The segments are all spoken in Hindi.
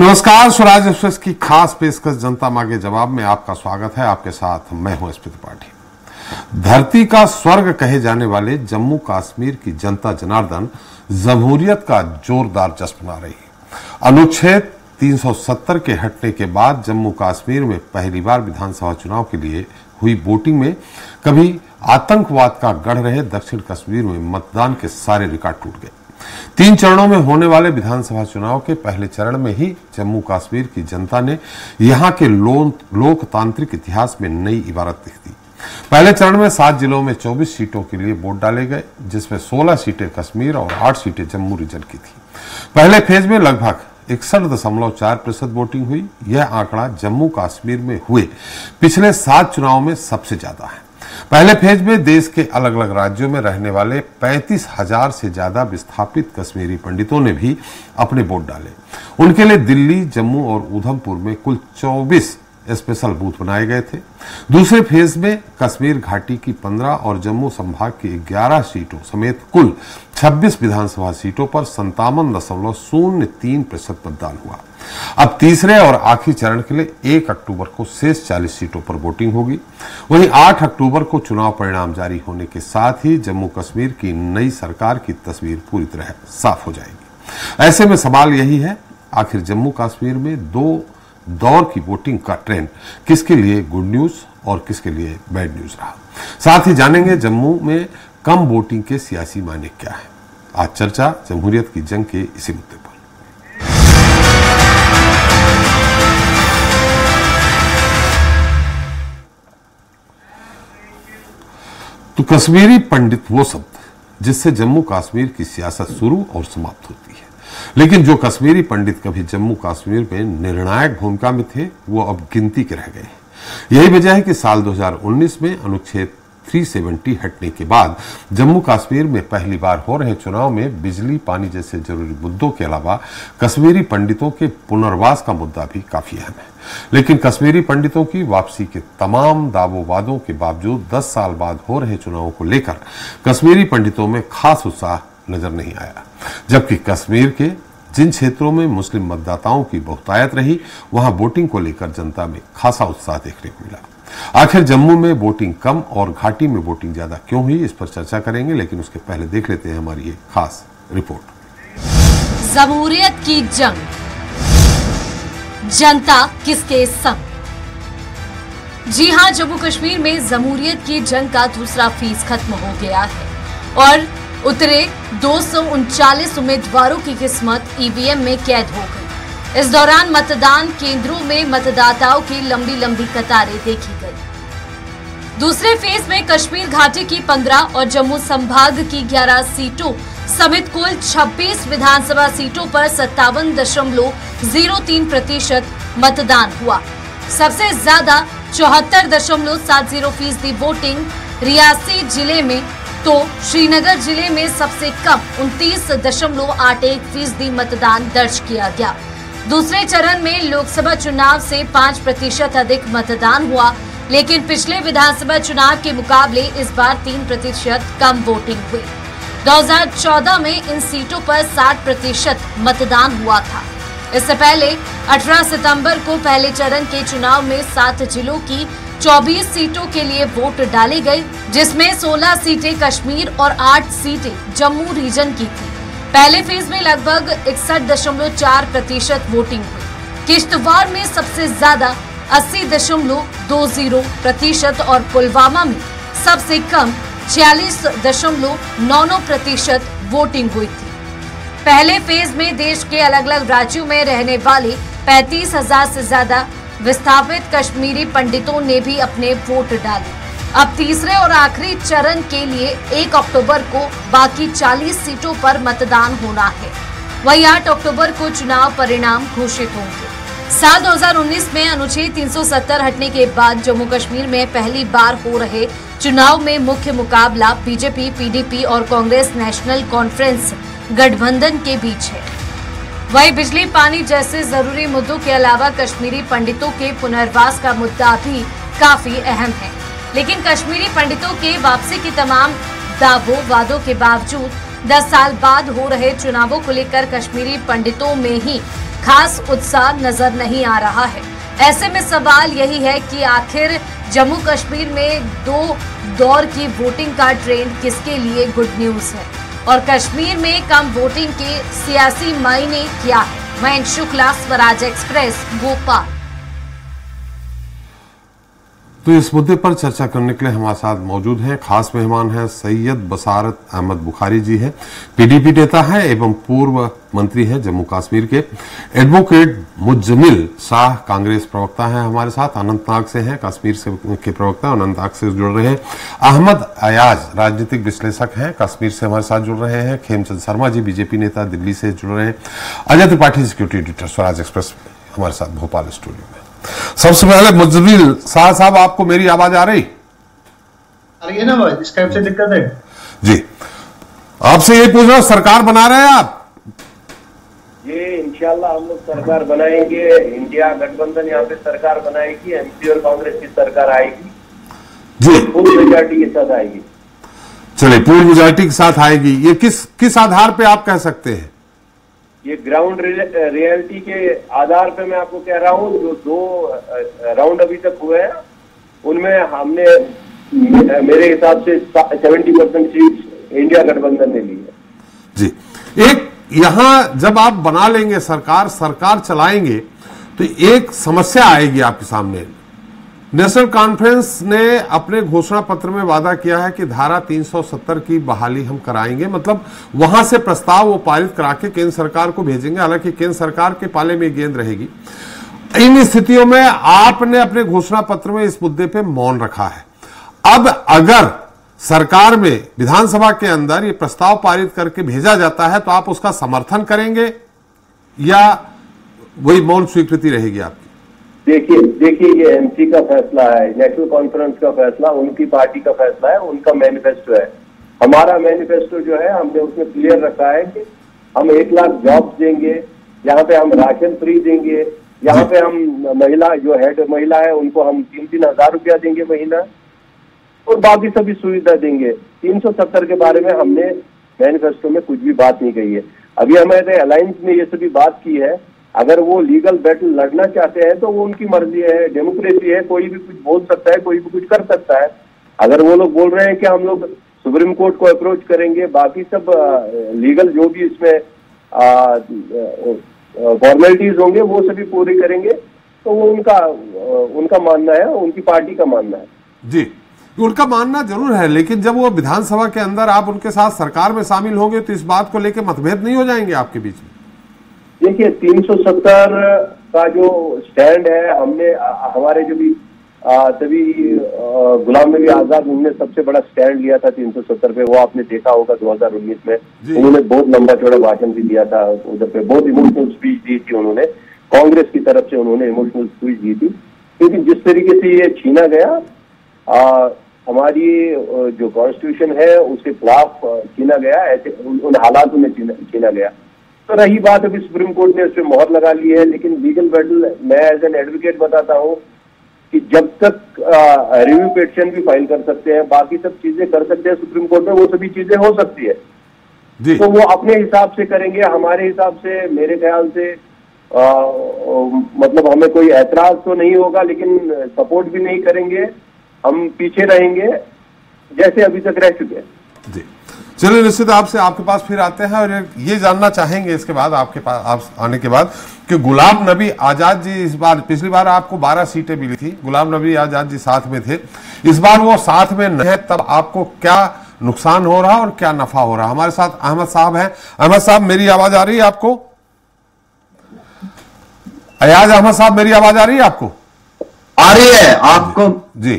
नमस्कार, स्वराज एक्सप्रेस की खास पेशकश जनता मांगे जवाब में आपका स्वागत है। आपके साथ मैं हूं एसपी त्रिपाठी। धरती का स्वर्ग कहे जाने वाले जम्मू कश्मीर की जनता जनार्दन जमहूरियत का जोरदार जश्न मना रही है। अनुच्छेद 370 के हटने के बाद जम्मू कश्मीर में पहली बार विधानसभा चुनाव के लिए हुई वोटिंग में कभी आतंकवाद का गढ़ रहे दक्षिण कश्मीर में मतदान के सारे रिकॉर्ड टूट गए। 3 चरणों में होने वाले विधानसभा चुनाव के पहले चरण में ही जम्मू कश्मीर की जनता ने यहां के लोकतांत्रिक इतिहास में नई इबारत लिख दी। पहले चरण में 7 जिलों में 24 सीटों के लिए वोट डाले गए, जिसमें 16 सीटें कश्मीर और 8 सीटें जम्मू रीजन की थी। पहले फेज में लगभग 61.4% वोटिंग हुई। यह आंकड़ा जम्मू कश्मीर में हुए पिछले 7 चुनाव में सबसे ज्यादा है। पहले फेज में देश के अलग अलग राज्यों में रहने वाले 35,000 से ज्यादा विस्थापित कश्मीरी पंडितों ने भी अपने वोट डाले। उनके लिए दिल्ली, जम्मू और उधमपुर में कुल 24 स्पेशल बूथ बनाए गए थे। दूसरे फेज में कश्मीर घाटी की 15 और जम्मू संभाग की 11 सीटों समेत कुल 26 विधानसभा सीटों पर 57.03% मतदान हुआ। अब तीसरे और आखिरी चरण के लिए 1 अक्टूबर को शेष 40 सीटों पर वोटिंग होगी। वहीं 8 अक्टूबर को चुनाव परिणाम जारी होने के साथ ही जम्मू कश्मीर की नई सरकार की तस्वीर पूरी तरह साफ हो जाएगी। ऐसे में सवाल यही है, आखिर जम्मू कश्मीर में 2 दौर की वोटिंग का ट्रेंड किसके लिए गुड न्यूज और किसके लिए बैड न्यूज रहा। साथ ही जानेंगे जम्मू में कम वोटिंग के सियासी मायने क्या है। आज चर्चा जमहूरियत की जंग के इसी मुद्दे पर। तो कश्मीरी पंडित वो शब्द जिससे जम्मू कश्मीर की सियासत शुरू और समाप्त होती है, लेकिन जो कश्मीरी पंडित कभी जम्मू कश्मीर में निर्णायक भूमिका में थे, वो अब गिनती के रह गए हैं। यही वजह है कि साल 2019 में अनुच्छेद 370 हटने के बाद जम्मू कश्मीर में पहली बार हो रहे चुनाव में बिजली, पानी जैसे जरूरी मुद्दों के अलावा कश्मीरी पंडितों के पुनर्वास का मुद्दा भी काफी अहम है। लेकिन कश्मीरी पंडितों की वापसी के तमाम दावों वादों के बावजूद 10 साल बाद हो रहे चुनावों को लेकर कश्मीरी पंडितों में खास उत्साह नजर नहीं आया। जबकि कश्मीर के जिन क्षेत्रों में मुस्लिम मतदाताओं की बहुतायत रही, वहां वोटिंग को लेकर जनता में खासा उत्साह देखने को मिला। आखिर जम्मू में वोटिंग कम और घाटी में वोटिंग ज्यादा क्यों हुई, इस पर चर्चा करेंगे, लेकिन उसके पहले देख लेते हैं हमारी एक खास रिपोर्ट। जमहूरियत की जंग, जनता किसके संग। जी हां, जम्मू कश्मीर में जमहूरियत की जंग का दूसरा फेज खत्म हो गया है और उतरे 239 उम्मीदवारों की किस्मत ईवीएम में कैद हो गई। इस दौरान मतदान केंद्रों में मतदाताओं की लंबी लंबी कतारें देखी गई। दूसरे फेज में कश्मीर घाटी की 15 और जम्मू संभाग की 11 सीटों समेत कुल 26 विधानसभा सीटों पर 57.03% मतदान हुआ। सबसे ज्यादा 74.70% वोटिंग रियासी जिले में, तो श्रीनगर जिले में सबसे कम 29.81% मतदान दर्ज किया गया। दूसरे चरण में लोकसभा चुनाव से 5% अधिक मतदान हुआ, लेकिन पिछले विधानसभा चुनाव के मुकाबले इस बार 3% कम वोटिंग हुई। 2014 में इन सीटों पर 60% मतदान हुआ था। इससे पहले 18 सितंबर को पहले चरण के चुनाव में 7 जिलों की 24 सीटों के लिए वोट डाले गए, जिसमें 16 सीटें कश्मीर और 8 सीटें जम्मू रीजन की थी। पहले फेज में लगभग 61.4% वोटिंग हुई। किश्तवाड़ में सबसे ज्यादा 80.20% और पुलवामा में सबसे कम 46.99% वोटिंग हुई थी। पहले फेज में देश के अलग अलग राज्यों में रहने वाले 35,000 से ज्यादा विस्थापित कश्मीरी पंडितों ने भी अपने वोट डाले। अब तीसरे और आखिरी चरण के लिए 1 अक्टूबर को बाकी 40 सीटों पर मतदान होना है। वहीं 8 अक्टूबर को चुनाव परिणाम घोषित होंगे। साल 2019 में अनुच्छेद 370 हटने के बाद जम्मू कश्मीर में पहली बार हो रहे चुनाव में मुख्य मुकाबला बीजेपी, पीडीपी और कांग्रेस नेशनल कॉन्फ्रेंस गठबंधन के बीच है। वहीं बिजली, पानी जैसे जरूरी मुद्दों के अलावा कश्मीरी पंडितों के पुनर्वास का मुद्दा भी काफी अहम है। लेकिन कश्मीरी पंडितों के वापसी की तमाम दावों वादों के बावजूद 10 साल बाद हो रहे चुनावों को लेकर कश्मीरी पंडितों में ही खास उत्साह नजर नहीं आ रहा है। ऐसे में सवाल यही है कि आखिर जम्मू कश्मीर में 2 दौर की वोटिंग का ट्रेंड किसके लिए गुड न्यूज है और कश्मीर में कम वोटिंग के सियासी मायने क्या है। मयंक शुक्ला, स्वराज एक्सप्रेस, भोपाल। तो इस मुद्दे पर चर्चा करने के लिए हमारे साथ मौजूद हैं खास मेहमान हैं सैयद बसारत अहमद बुखारी जी हैं, पीडीपी नेता हैं एवं पूर्व मंत्री हैं जम्मू कश्मीर के। एडवोकेट मुज्जमिल शाह कांग्रेस प्रवक्ता हैं हमारे साथ, अनंतनाग से हैं, कश्मीर से के प्रवक्ता अनंतनाग से जुड़ रहे हैं। अहमद अयाज राजनीतिक विश्लेषक हैं, कश्मीर से हमारे साथ जुड़ रहे हैं। खेमचंद शर्मा जी बीजेपी नेता दिल्ली से जुड़ रहे हैं। Ajay Tripathi security editor Swaraj express हमारे साथ भोपाल स्टूडियो में। सबसे पहले मुज्जमिल शाह साहब, आपको मेरी आवाज आ रही है ना? स्काइप से दिक्कत है जी। आपसे ये पूछ रहा हूं, सरकार बना रहे हैं आप? ये इंशाल्लाह हम लोग सरकार बनाएंगे। इंडिया गठबंधन यहाँ पे सरकार बनाएगी, एमपी और कांग्रेस की सरकार आएगी जी, पूर्ण मेजॉरिटी के साथ आएगी। चलिए, पूर्ण मेजॉरिटी के साथ आएगी। ये किस आधार पे आप कह सकते हैं? ये ग्राउंड रियलिटी के आधार पे मैं आपको कह रहा हूँ। जो 2 राउंड अभी तक हुए हैं उनमें हमने मेरे हिसाब से 70% सीट इंडिया गठबंधन ने ली है जी। एक यहां जब आप बना लेंगे सरकार चलाएंगे तो एक समस्या आएगी आपके सामने। नेशनल कॉन्फ्रेंस ने अपने घोषणा पत्र में वादा किया है कि धारा 370 की बहाली हम कराएंगे, मतलब वहां से प्रस्ताव वो पारित करा के केंद्र सरकार को भेजेंगे। हालांकि केंद्र सरकार के पाले में गेंद रहेगी। इन स्थितियों में आपने अपने घोषणा पत्र में इस मुद्दे पे मौन रखा है। अब अगर सरकार में विधानसभा के अंदर ये प्रस्ताव पारित करके भेजा जाता है तो आप उसका समर्थन करेंगे या वही मौन स्वीकृति रहेगी आपकी? देखिए ये एमसी का फैसला है, नेशनल कॉन्फ्रेंस का फैसला, उनकी पार्टी का फैसला है, उनका मैनिफेस्टो है। हमारा मैनिफेस्टो जो है हमने उसमें क्लियर रखा है कि हम 1 लाख जॉब्स देंगे, यहाँ पे हम राशन फ्री देंगे, यहाँ पे हम महिला जो हेड महिला है उनको हम 3-3 हजार रुपया देंगे महीना और बाकी सभी सुविधा देंगे। 370 के बारे में हमने मैनिफेस्टो में कुछ भी बात नहीं कही है। अभी हमारे अलायंस ने ये सभी बात की है। अगर वो लीगल बैटल लड़ना चाहते हैं तो वो उनकी मर्जी है, डेमोक्रेसी है, कोई भी कुछ बोल सकता है, कोई भी कुछ कर सकता है। अगर वो लोग बोल रहे हैं कि हम लोग सुप्रीम कोर्ट को अप्रोच करेंगे, बाकी सब लीगल जो भी इसमें फॉर्मेलिटीज होंगे वो सभी पूरी करेंगे, तो वो उनका मानना है, उनकी पार्टी का मानना है जी। उनका मानना जरूर है, लेकिन जब वो विधानसभा के अंदर आप उनके साथ सरकार में शामिल होंगे तो इस बात को लेकर मतभेद नहीं हो जाएंगे आपके बीच में? देखिए 370 का जो स्टैंड है, हमने हमारे जो भी तभी गुलाम नबी आजाद उन्होंने सबसे बड़ा स्टैंड लिया था 370 पे, वो आपने देखा होगा 2019 में। उन्होंने बहुत लंबा चौड़ा भाषण भी दिया था उधर पे, बहुत इमोशनल स्पीच दी थी उन्होंने, कांग्रेस की तरफ से उन्होंने इमोशनल स्पीच दी थी। क्योंकि जिस तरीके से ये छीना गया, हमारी जो कॉन्स्टिट्यूशन है उसके खिलाफ छीना गया, ऐसे उन हालातों में छीना गया। तो रही बात, अभी सुप्रीम कोर्ट ने उस पर मोहर लगा ली है, लेकिन लीगल बैटल मैं एज एन एडवोकेट बताता हूँ कि जब तक रिव्यू पिटीशन भी फाइल कर सकते हैं, बाकी सब चीजें कर सकते हैं सुप्रीम कोर्ट में, वो सभी चीजें हो सकती है जी। तो वो अपने हिसाब से करेंगे। हमारे हिसाब से मेरे ख्याल से मतलब हमें कोई ऐतराज तो नहीं होगा, लेकिन सपोर्ट भी नहीं करेंगे, हम पीछे रहेंगे जैसे अभी तक रह चुके हैं जी। चलिए, निश्चित आपसे आपके पास फिर आते हैं और ये जानना चाहेंगे इसके बाद आपके पास आप आने के बाद कि गुलाम नबी आजाद जी इस बार, पिछली बार आपको 12 सीटें मिली थी, गुलाम नबी आजाद जी साथ में थे, इस बार वो साथ में नहीं है, तब आपको क्या नुकसान हो रहा और क्या नफा हो रहा? हमारे साथ अहमद साहब हैं। अहमद साहब, मेरी आवाज आ रही है आपको? अयाज अहमद साहब, मेरी आवाज आ रही है आपको? आ रही है आपको जी।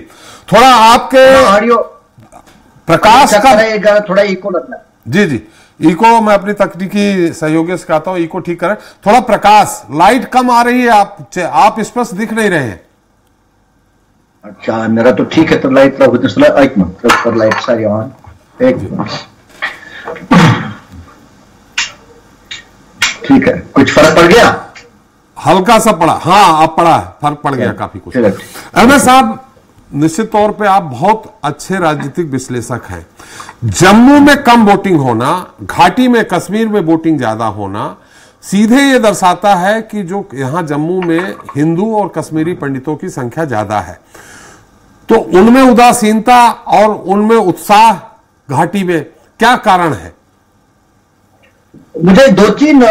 थोड़ा आपके ऑडियो प्रकाश का थोड़ा इको लगता है जी जी। इको मैं अपनी तकनीकी सहयोगी से कहता हूं, इको ठीक करें। थोड़ा प्रकाश, लाइट कम आ रही है, आप स्पष्ट दिख नहीं रहे हैं। अच्छा, मेरा तो ठीक है। तो लाइट एक मिनट, लाइट सारी ऑन, एक ठीक है। कुछ फर्क पड़ गया? हल्का सा पड़ा, हाँ अब पड़ा है, फर्क पड़ गया काफी कुछ। अहमद साहब, निश्चित तौर पे आप बहुत अच्छे राजनीतिक विश्लेषक हैं। जम्मू में कम वोटिंग होना, घाटी में कश्मीर में वोटिंग ज्यादा होना, सीधे ये दर्शाता है कि जो यहां जम्मू में हिंदू और कश्मीरी पंडितों की संख्या ज्यादा है, तो उनमें उदासीनता और उनमें उत्साह घाटी में क्या कारण है? मुझे दो तीन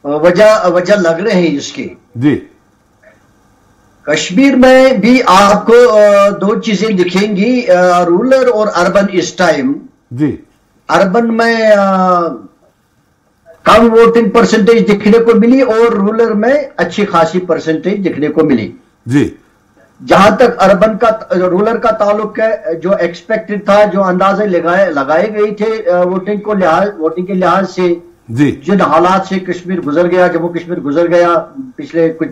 वजह लग रहे हैं इसके। जी, कश्मीर में भी आपको दो चीजें दिखेंगी, रूरल और अर्बन इस टाइम। जी, अर्बन में कम वोटिंग परसेंटेज दिखने को मिली और रूरल में अच्छी खासी परसेंटेज दिखने को मिली। जी, जहां तक अर्बन का रूरल का ताल्लुक है, जो एक्सपेक्टेड था, जो अंदाजे लगाए गए थे वोटिंग के लिहाज से, जी, जिन हालात से कश्मीर गुजर गया, जम्मू कश्मीर गुजर गया पिछले कुछ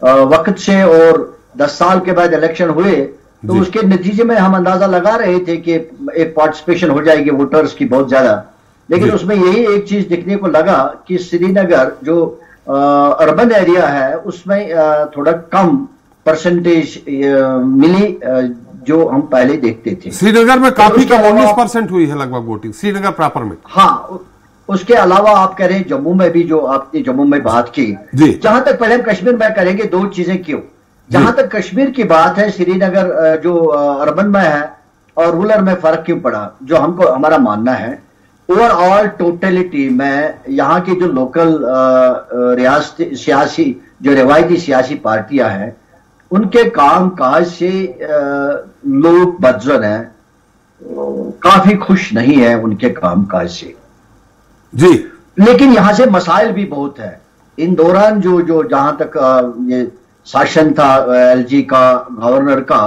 वक्त से, और 10 साल के बाद इलेक्शन हुए, तो उसके नतीजे में हम अंदाजा लगा रहे थे कि एक पार्टिसिपेशन हो जाएगी वोटर्स की बहुत ज्यादा। लेकिन उसमें यही एक चीज दिखने को लगा कि श्रीनगर जो अर्बन एरिया है उसमें थोड़ा कम परसेंटेज मिली जो हम पहले देखते थे। श्रीनगर में काफी कम 19% हुई है लगभग वोटिंग, श्रीनगर प्रॉपर में। हाँ, उसके अलावा आप कह रहे हैं जम्मू में भी, जो आपने जम्मू में बात की, जहां तक पहले हम कश्मीर में करेंगे दो चीजें क्यों। जहां तक कश्मीर की बात है, श्रीनगर जो अर्बन में है और रूरल में फर्क क्यों पड़ा, जो हमको हमारा मानना है ओवरऑल टोटलिटी में यहाँ की जो लोकल रियासती सियासी जो रिवायती सियासी पार्टियां हैं उनके काम काज से लोग बदजन हैं, काफी खुश नहीं है उनके काम काज से। जी, लेकिन यहां से मसाइल भी बहुत है इन दौरान, जो जहां तक ये शासन था एलजी का, गवर्नर का,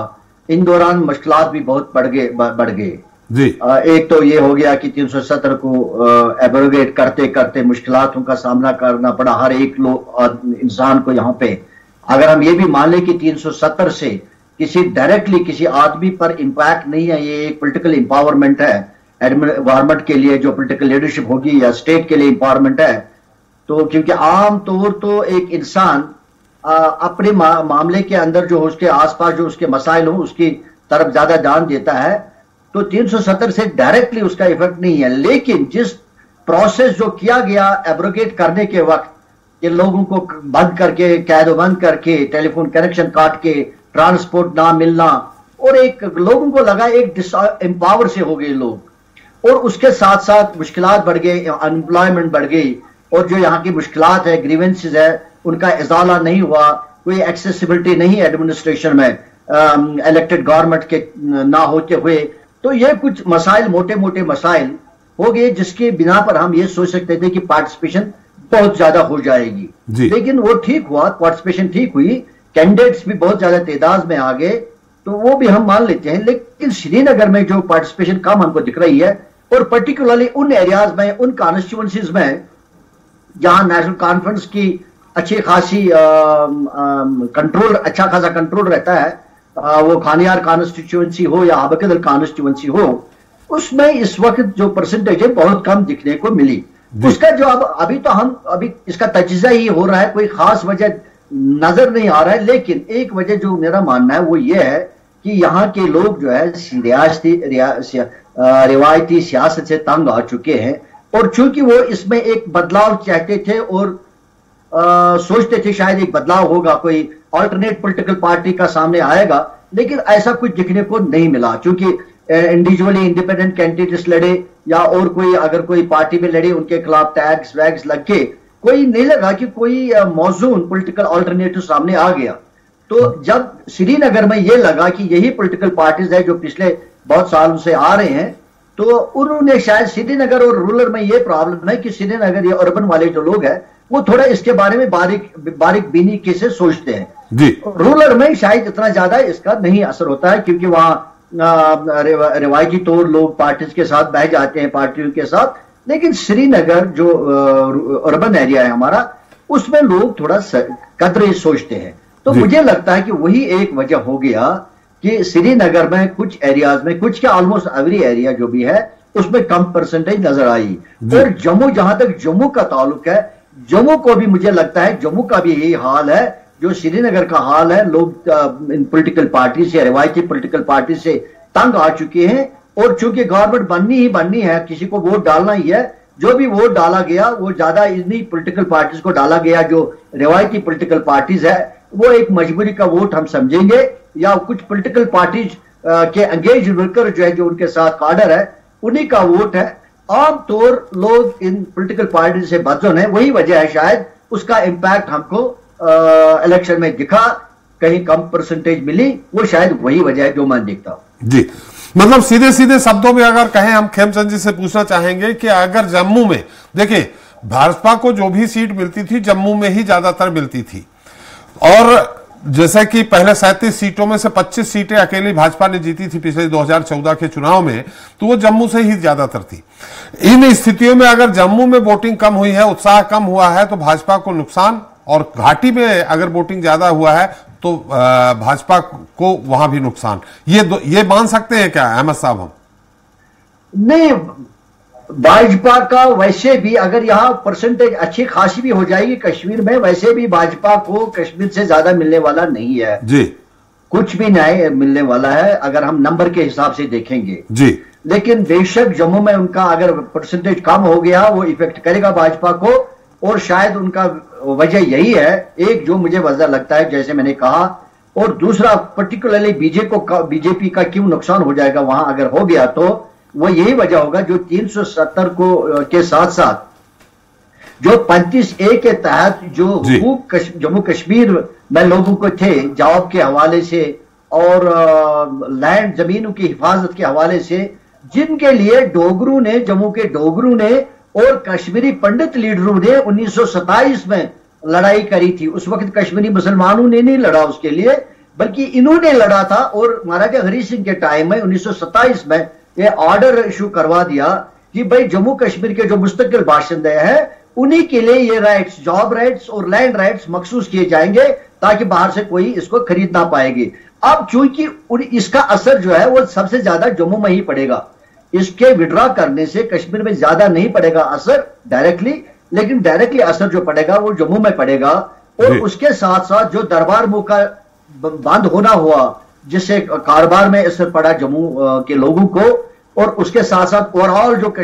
इन दौरान मुश्किलात भी बहुत बढ़ गए। जी, एक तो ये हो गया कि 370 को एब्रोगेट करते करते मुश्किलातों का सामना करना पड़ा हर एक इंसान को। यहाँ पे अगर हम ये भी मान लें कि 370 से किसी डायरेक्टली किसी आदमी पर इम्पैक्ट नहीं है, ये एक पॉलिटिकल एम्पावरमेंट है गवर्नमेंट के लिए, जो पॉलिटिकल लीडरशिप होगी या स्टेट के लिए एम्पावरमेंट है। तो क्योंकि आम तौर तो एक इंसान अपने मामले के अंदर जो उसके आसपास जो उसके मसाइल हो उसकी तरफ ज्यादा ध्यान देता है, तो 370 से डायरेक्टली उसका इफेक्ट नहीं है। लेकिन जिस प्रोसेस जो किया गया एब्रोगेट करने के वक्त, ये लोगों को बंद करके, कैदबंद करके, टेलीफोन कनेक्शन काट के, ट्रांसपोर्ट ना मिलना, और एक लोगों को लगा एक डिसएम्पावर से हो गए लोग, और उसके साथ साथ मुश्किलात बढ़ गए, अनएम्प्लॉयमेंट बढ़ गई, और जो यहाँ की मुश्किलात है, ग्रीवेंसेस है, उनका इजाला नहीं हुआ, कोई एक्सेसिबिलिटी नहीं एडमिनिस्ट्रेशन में इलेक्टेड गवर्नमेंट के ना होते हुए। तो ये कुछ मसाइल, मोटे मोटे मसाइल हो गए, जिसके बिना पर हम ये सोच सकते थे कि पार्टिसिपेशन बहुत ज्यादा हो जाएगी। लेकिन वो ठीक हुआ, पार्टिसिपेशन ठीक हुई, कैंडिडेट्स भी बहुत ज्यादा तादाद में आ गए, तो वो भी हम मान लेते हैं। लेकिन श्रीनगर में जो पार्टिसिपेशन कम हमको दिख रही है, और पर्टिकुलरली उन एरियाज में, उन कॉन्स्टिट्यूएंसीज में जहां नेशनल कॉन्फ्रेंस की अच्छी खासी कंट्रोल, अच्छा खासा कंट्रोल रहता है, वो खानियार कॉन्स्टिट्यूएंसी हो या आबकदल कॉन्स्टिट्यूएंसी हो, उसमें इस वक्त जो परसेंटेज है बहुत कम दिखने को मिली। उसका जो अभी तो हम अभी इसका तजिज़ा ही हो रहा है, कोई खास वजह नजर नहीं आ रहा है। लेकिन एक वजह जो मेरा मानना है वो ये है कि यहाँ के लोग जो है रिवायती सियासत से तंग आ चुके हैं, और चूंकि वो इसमें एक बदलाव चाहते थे और सोचते थे शायद एक बदलाव होगा, कोई ऑल्टरनेट पॉलिटिकल पार्टी का सामने आएगा, लेकिन ऐसा कुछ दिखने को नहीं मिला। क्योंकि इंडिविजुअली इंडिपेंडेंट कैंडिडेट्स लड़े या और कोई अगर कोई पार्टी में लड़े, उनके खिलाफ टैग्स वैग्स लग के कोई नहीं लगा कि कोई मौजूद पॉलिटिकल ऑल्टरनेटिव सामने आ गया। तो जब श्रीनगर में ये लगा कि यही पॉलिटिकल पार्टीज है जो पिछले बहुत सालों से आ रहे हैं, तो उन्होंने शायद श्रीनगर और रूरल में ये प्रॉब्लम है कि श्रीनगर ये अर्बन वाले जो लोग हैं वो थोड़ा इसके बारे में बारीक बीनी से सोचते हैं जी। रूरल में शायद इतना ज्यादा इसका नहीं असर होता है, क्योंकि वहां रिवायती तौर लोग पार्टीज के साथ बह जाते हैं, पार्टियों के साथ। लेकिन श्रीनगर जो अर्बन एरिया है हमारा, उसमें लोग थोड़ा कदरे सोचते हैं। तो मुझे लगता है कि वही एक वजह हो गया कि श्रीनगर में कुछ एरियाज में, कुछ क्या ऑलमोस्ट एवरी एरिया जो भी है उसमें कम परसेंटेज नजर आई। और जम्मू, जहां तक जम्मू का ताल्लुक है, जम्मू को भी मुझे लगता है जम्मू का भी यही हाल है जो श्रीनगर का हाल है। लोग इन पॉलिटिकल पार्टी से, रिवायती पॉलिटिकल पार्टी से तंग आ चुके हैं, और चूंकि गवर्नमेंट बननी ही बननी है, किसी को वोट डालना ही है, जो भी वोट डाला गया वो ज्यादा इन्हीं पॉलिटिकल पार्टीज को डाला गया, जो रिवायती पॉलिटिकल पार्टीज है, वो एक मजबूरी का वोट हम समझेंगे, या कुछ पॉलिटिकल पार्टीज के एंगेज वर्कर जो है, जो उनके साथ काडर है, उन्हीं का वोट है। आमतौर लोग इन पॉलिटिकल पार्टी से बदजुन है, वही वजह है शायद उसका इम्पैक्ट हमको इलेक्शन में दिखा, कहीं कम परसेंटेज मिली, वो शायद वही वजह है जो मैं देखता हूं। जी, मतलब सीधे सीधे शब्दों में अगर कहें, हम खेमचंद जी से पूछना चाहेंगे कि अगर जम्मू में, देखिए भाजपा को जो भी सीट मिलती थी जम्मू में ही ज्यादातर मिलती थी, और जैसे कि पहले 37 सीटों में से 25 सीटें अकेली भाजपा ने जीती थी पिछले 2014 के चुनाव में, तो वो जम्मू से ही ज्यादातर थी। इन स्थितियों में अगर जम्मू में वोटिंग कम हुई है, उत्साह कम हुआ है, तो भाजपा को नुकसान, और घाटी में अगर वोटिंग ज्यादा हुआ है तो भाजपा को वहां भी नुकसान। ये मान सकते हैं क्या अहमद साहब हम? नहीं, भाजपा का वैसे भी अगर यहाँ परसेंटेज अच्छी खासी भी हो जाएगी कश्मीर में, वैसे भी भाजपा को कश्मीर से ज्यादा मिलने वाला नहीं है जी, कुछ भी नहीं मिलने वाला है अगर हम नंबर के हिसाब से देखेंगे जी। लेकिन बेशक जम्मू में उनका अगर परसेंटेज कम हो गया वो इफेक्ट करेगा भाजपा को, और शायद उनका वजह यही है, एक जो मुझे वजह लगता है जैसे मैंने कहा, और दूसरा पर्टिकुलरली बीजेपी का क्यों नुकसान हो जाएगा वहां अगर हो गया, तो वो यही वजह होगा जो 370 को के साथ साथ जो 35A के तहत जो जम्मू कश्मीर में लोगों को थे जॉब के हवाले से और लैंड जमीनों की हिफाजत के हवाले से, जिनके लिए डोगरू ने, जम्मू के डोगरू ने और कश्मीरी पंडित लीडरों ने 1927 में लड़ाई करी थी। उस वक्त कश्मीरी मुसलमानों ने नहीं लड़ा उसके लिए, बल्कि इन्होंने लड़ा था, और महाराजा हरी सिंह के टाइम में 1927 में ये ऑर्डर इशू करवा दिया कि भाई जम्मू कश्मीर के जो मुस्तकिल बाशिंदे हैं उन्हीं के लिए ये राइट्स, जॉब राइट्स और लैंड राइट्स मखसूस किए जाएंगे, ताकि बाहर से कोई इसको खरीद ना पाएगी। अब चूंकि इसका असर जो है वो सबसे ज्यादा जम्मू में ही पड़ेगा, इसके विड्रॉ करने से कश्मीर में ज्यादा नहीं पड़ेगा असर डायरेक्टली, लेकिन डायरेक्टली असर जो पड़ेगा वो जम्मू में पड़ेगा। और उसके साथ साथ जो दरबार मुंह का बंद होना हुआ, जिससे कारोबार में असर पड़ा जम्मू के लोगों को, और उसके साथ साथ ओवरऑल जो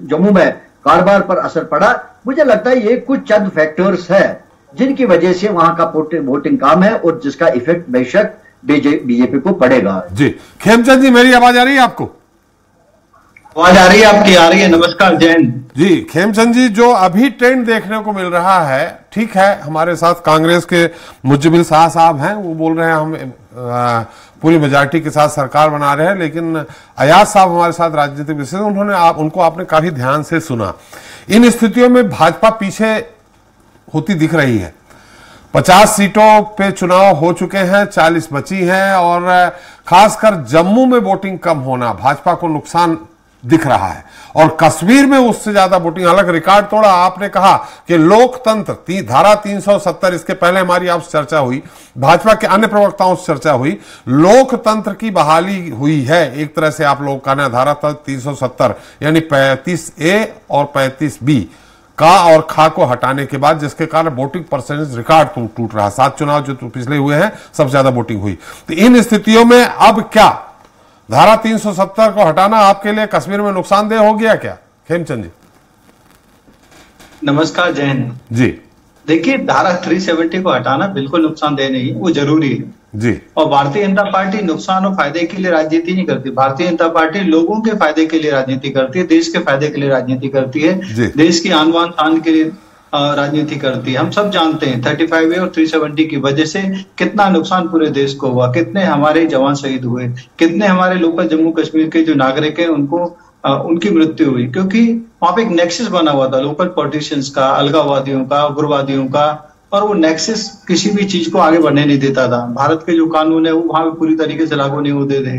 जम्मू में कारोबार पर असर पड़ा, मुझे लगता है ये कुछ चंद फैक्टर्स है जिनकी वजह से वहां का वोटिंग कम है, और जिसका इफेक्ट बेशक बीजेपी को पड़ेगा। जी, खेमचंद जी मेरी आवाज आ रही है आपको? आवाज आ रही है आपकी? आ रही है। नमस्कार, जय हिंद जी। खेमचंद जी, जो अभी ट्रेंड देखने को मिल रहा है, ठीक है, हमारे साथ कांग्रेस के मुज्जमिल शाह साहब हैं, वो बोल रहे हैं हम पूरी मेजॉरिटी के साथ सरकार बना रहे हैं, लेकिन अयाज साहब हमारे साथ राजनीतिक विशेषज्ञ, उनको आपने काफी ध्यान से सुना। इन स्थितियों में भाजपा पीछे होती दिख रही है। 50 सीटों पे चुनाव हो चुके हैं, 40 बची हैं, और खासकर जम्मू में वोटिंग कम होना भाजपा को नुकसान दिख रहा है, और कश्मीर में उससे ज्यादा वोटिंग, हालांकि रिकॉर्ड तोड़ा। आपने कहा कि लोकतंत्र धारा 370, इसके पहले हमारी आपसे चर्चा हुई, भाजपा के अन्य प्रवक्ताओं से चर्चा हुई, लोकतंत्र की बहाली हुई है एक तरह से, आप लोग कहना धारा 370 यानी 35A और 35B का और खा को हटाने के बाद, जिसके कारण वोटिंग परसेंटेज रिकॉर्ड टूट रहा है। 7 चुनाव जो पिछले हुए हैं सबसे ज्यादा वोटिंग हुई। तो इन स्थितियों में अब क्या धारा 370 को हटाना आपके लिए कश्मीर में नुकसानदेह हो गया क्या, खेमचंद जी? नमस्कार, जय हिंद जी। देखिए, धारा 370 को हटाना बिल्कुल नुकसानदेह नहीं, वो जरूरी है जी। और भारतीय जनता पार्टी नुकसान और फायदे के लिए राजनीति नहीं करती। भारतीय जनता पार्टी लोगों के फायदे के लिए राजनीति करती है, देश के फायदे के लिए राजनीति करती है, देश की आन बान शान के लिए राजनीति करती है। हम सब जानते हैं 35A और 370 की वजह से कितना नुकसान पूरे देश को हुआ, कितने हमारे जवान शहीद हुए, कितने हमारे लोकल जम्मू कश्मीर के जो नागरिक हैं उनको उनकी मृत्यु हुई, क्योंकि वहां पे एक नेक्सस बना हुआ था लोकल पॉलिटिशियंस का, अलगाववादियों का, उग्रवादियों का, और वो नेक्सस किसी भी चीज को आगे बढ़ने नहीं देता था। भारत के जो कानून है वो वहां पे पूरी तरीके से लागू नहीं होते थे।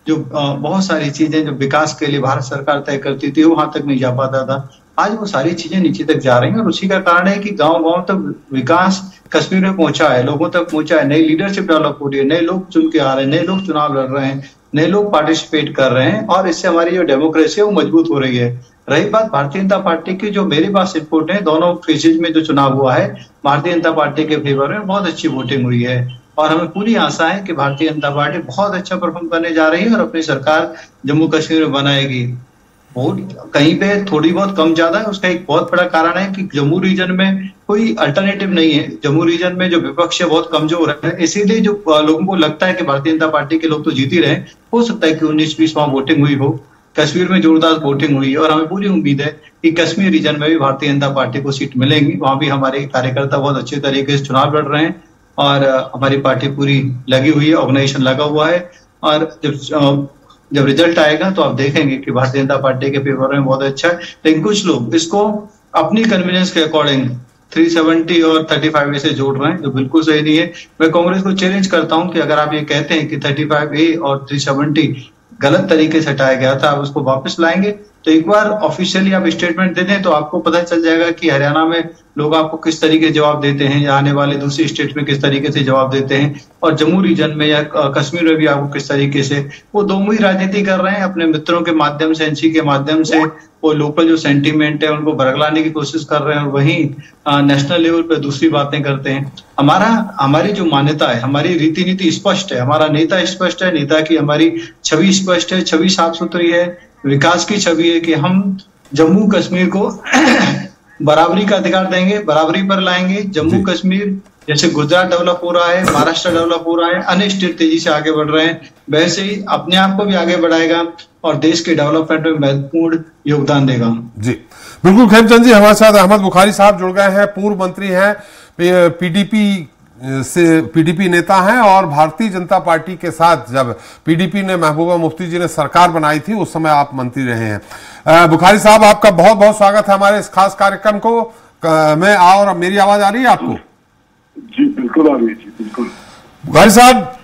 जो बहुत सारी चीजें जो विकास के लिए भारत सरकार तय करती थी वो वहां तक नहीं जा पाता था। आज वो सारी चीजें नीचे तक जा रही हैं, और उसी का कारण है कि गांव-गांव तक विकास कश्मीर में पहुंचा है, लोगों तक पहुंचा है, नई लीडरशिप डेवलप हो रही है, नए लोग चुन के आ रहे हैं, नए लोग चुनाव लड़ रहे हैं, नए लोग पार्टिसिपेट कर रहे हैं, और इससे हमारी जो डेमोक्रेसी है वो मजबूत हो रही है। रही बात भारतीय जनता पार्टी की, जो मेरे पास रिपोर्ट है, दोनों फेजेज में जो चुनाव हुआ है भारतीय जनता पार्टी के फेवर में बहुत अच्छी वोटिंग हुई है, और हमें पूरी आशा है कि भारतीय जनता पार्टी बहुत अच्छा परफॉर्म करने जा रही है और अपनी सरकार जम्मू कश्मीर में बनाएगी। वोट कहीं पे थोड़ी बहुत कम ज्यादा है। उसका एक बहुत बड़ा कारण है कि जम्मू रीजन में कोई अल्टरनेटिव नहीं है। जम्मू रीजन में जो विपक्ष है बहुत कमजोर है, इसीलिए जो लोगों को लगता है कि भारतीय जनता पार्टी के लोग तो जीत ही रहे। हो सकता है कि 19-20 वहां वोटिंग हुई हो, कश्मीर में जोरदार वोटिंग हुई और हमें पूरी उम्मीद है कि कश्मीर रीजन में भी भारतीय जनता पार्टी को सीट मिलेंगी। वहां भी हमारे कार्यकर्ता बहुत अच्छे तरीके से चुनाव लड़ रहे हैं और हमारी पार्टी पूरी लगी हुई है, ऑर्गेनाइजेशन लगा हुआ है। और जब रिजल्ट आएगा तो आप देखेंगे कि भारतीय जनता पार्टी के फेवर में बहुत अच्छा है। लेकिन कुछ लोग इसको अपनी कन्वीनियंस के अकॉर्डिंग 370 और 35A से जोड़ रहे हैं, जो बिल्कुल सही नहीं है। मैं कांग्रेस को चैलेंज करता हूं कि अगर आप ये कहते हैं कि 35A और 370 गलत तरीके से हटाया गया था, आप उसको वापस लाएंगे तो एक बार ऑफिशियली आप स्टेटमेंट दे दें तो आपको पता चल जाएगा कि हरियाणा में लोग आपको किस तरीके से जवाब देते हैं, या आने वाले दूसरी स्टेट में किस तरीके से जवाब देते हैं, और जम्मू रीजन में या कश्मीर में भी आपको किस तरीके से। वो दो मुही राजनीति कर रहे हैं अपने मित्रों के माध्यम से, एनसी के माध्यम से। वो लोकल जो सेंटीमेंट है उनको बरगलाने की कोशिश कर रहे हैं और वहीं नेशनल लेवल पे दूसरी बातें करते हैं। हमारी जो मान्यता है, हमारी रीति नीति स्पष्ट है, हमारा नेता स्पष्ट है, नेता की हमारी छवि स्पष्ट है, छवि साफ सुथरी है, विकास की छवि है कि हम जम्मू कश्मीर को बराबरी का अधिकार देंगे, बराबरी पर लाएंगे। जम्मू कश्मीर जैसे गुजरात डेवलप हो रहा है, महाराष्ट्र डेवलप हो रहा है, अन्य स्टेट तेजी से आगे बढ़ रहे हैं, वैसे ही अपने आप को भी आगे बढ़ाएगा और देश के डेवलपमेंट में महत्वपूर्ण योगदान देगा। जी बिल्कुल। खेमचंद जी हमारे साथ अहमद बुखारी साहब जुड़ गए हैं, पूर्व मंत्री हैं, पीडीपी नेता हैं और भारतीय जनता पार्टी के साथ जब पीडीपी ने महबूबा मुफ्ती जी ने सरकार बनाई थी उस समय आप मंत्री रहे हैं। बुखारी साहब आपका बहुत बहुत स्वागत है हमारे इस खास कार्यक्रम को। और मेरी आवाज आ रही है आपको? जी बिल्कुल आ रही है जी, बिल्कुल। बुखारी साहब,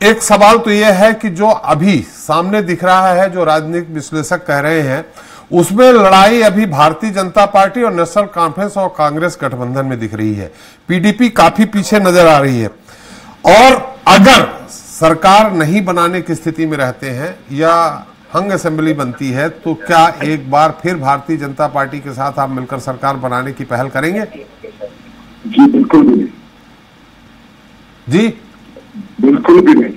एक सवाल तो यह है कि जो अभी सामने दिख रहा है, जो राजनीतिक विश्लेषक कह रहे हैं, उसमें लड़ाई अभी भारतीय जनता पार्टी और नेशनल कॉन्फ्रेंस और कांग्रेस गठबंधन में दिख रही है। पीडीपी काफी पीछे नजर आ रही है और अगर सरकार नहीं बनाने की स्थिति में रहते हैं या हंग असेंबली बनती है तो क्या एक बार फिर भारतीय जनता पार्टी के साथ आप मिलकर सरकार बनाने की पहल करेंगे? जी बिल्कुल भी नहीं। जी बिल्कुल भी नहीं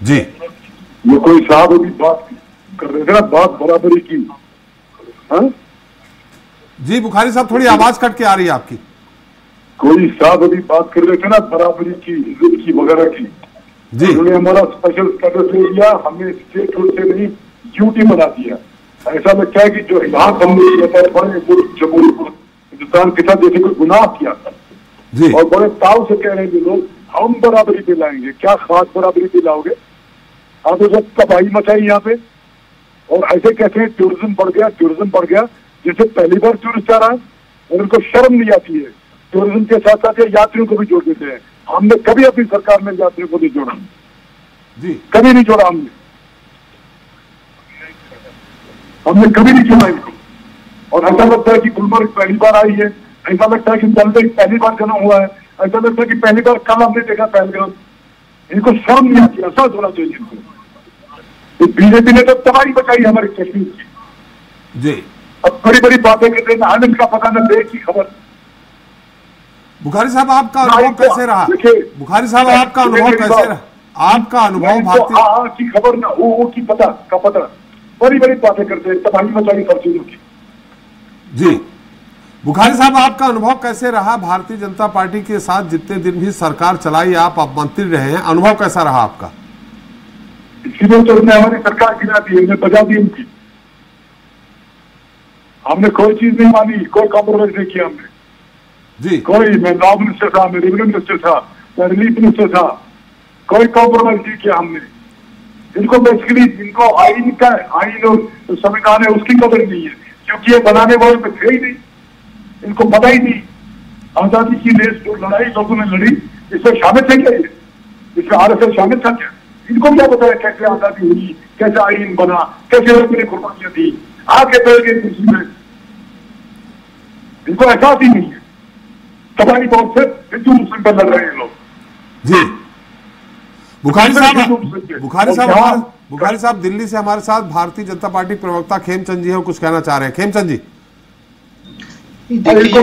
जी। ये कोई साहब अभी बात कर रहे थे ना, बात बराबरी की। हाँ जी बुखारी साहब, थोड़ी आवाज कट के आ रही है आपकी। कोई साहब अभी बात कर रहे थे ना बराबरी की, इज्जत की, वगैरह की। जी उन्होंने हमारा स्पेशल स्टेटस ले लिया, हमें स्टेट रूल से नहीं ड्यूटी बना दिया। ऐसा लगता है कि जो यहाँ हमने किया था, बड़े जम्मू हिंदुस्तान के साथ जैसे कोई गुनाह किया था जी, और बड़े ताव से कह रहे हैं लोग हम बराबरी पे लाएंगे। क्या खास बराबरी पे लाओगे आप? तो सब तबाही मचाई यहाँ पे। और ऐसे कहते हैं टूरिज्म बढ़ गया, टूरिज्म बढ़ गया, जैसे पहली बार टूरिस्ट आ रहा है और उनको शर्म नहीं आती है। टूरिज्म के साथ साथ यात्रियों को भी जोड़ देते हैं। हमने कभी अपनी सरकार में यात्रियों को नहीं जोड़ा जी, कभी नहीं जोड़ा हमने कभी नहीं जोड़ा इनको। और ऐसा लगता है कि गुलमर्ग पहली बार आई है, ऐसा लगता है कि दलदल पहली बार जन्म हुआ है, ऐसा लगता है कि पहली बार कल हमने देखा पहलगाम। इनको शर्म नहीं आती, ऐसा होना चाहिए इनको। बीजेपी ने तो तबाही बचाई हमारे कश्मीर की जी। अब बड़ी बड़ी बातें करते हैं, आनंद का पता न देश की खबर। बुखारी साहब आपका अनुभव कैसे रहा? बुखारी साहब आपका अनुभव कैसे रहा? आपका अनुभव भारतीय की खबर ना वो की पता का पता, बड़ी बड़ी बातें करते हैं, तबाही मचाई सब चीजों की जी। बुखारी साहब आपका अनुभव कैसे रहा भारतीय जनता पार्टी के साथ? जितने दिन भी सरकार चलाई, आप मंत्री रहे हैं, अनुभव कैसा रहा आपका? इसीलिए तो हमने हमारी सरकार गिरा दी, हमने बजा दी उनकी। हमने कोई चीज नहीं मानी, कोई कॉम्प्रोमाइज नहीं किया हमने जी। कोई, मैं लॉ मिनिस्टर था, मैं रेवेन्यू मिनिस्टर था, मैं रिलीफ मिनिस्टर था, कोई कॉम्प्रोमाइज नहीं किया हमने। इनको बेसिकली इनको आइन का, आइन और संविधान है उसकी कदर नहीं है, क्योंकि ये बनाने वाले तो थे ही नहीं, इनको पता ही नहीं। आजादी की रेस जो लड़ाई लोगों ने लड़ी, इसमें शामिल थे क्या? इसमें आरएसएस शामिल था क्या? इनको क्या पता है कैसे आजादी हुई, कैसे आइन बना, कैसे लोगों ने कुर्बानियां दी, आगे बैठ गए कुर्सी में। इनको एहसास ही नहीं है। तबाही तौर से हिंदू मुस्लिम पर लड़ रहे हैं लोग जी। बुखारी साहब दिल्ली से हमारे साथ भारतीय जनता पार्टी प्रवक्ता खेमचंद जी हैं, कुछ कहना चाह रहे हैं। खेमचंद जी, देखिए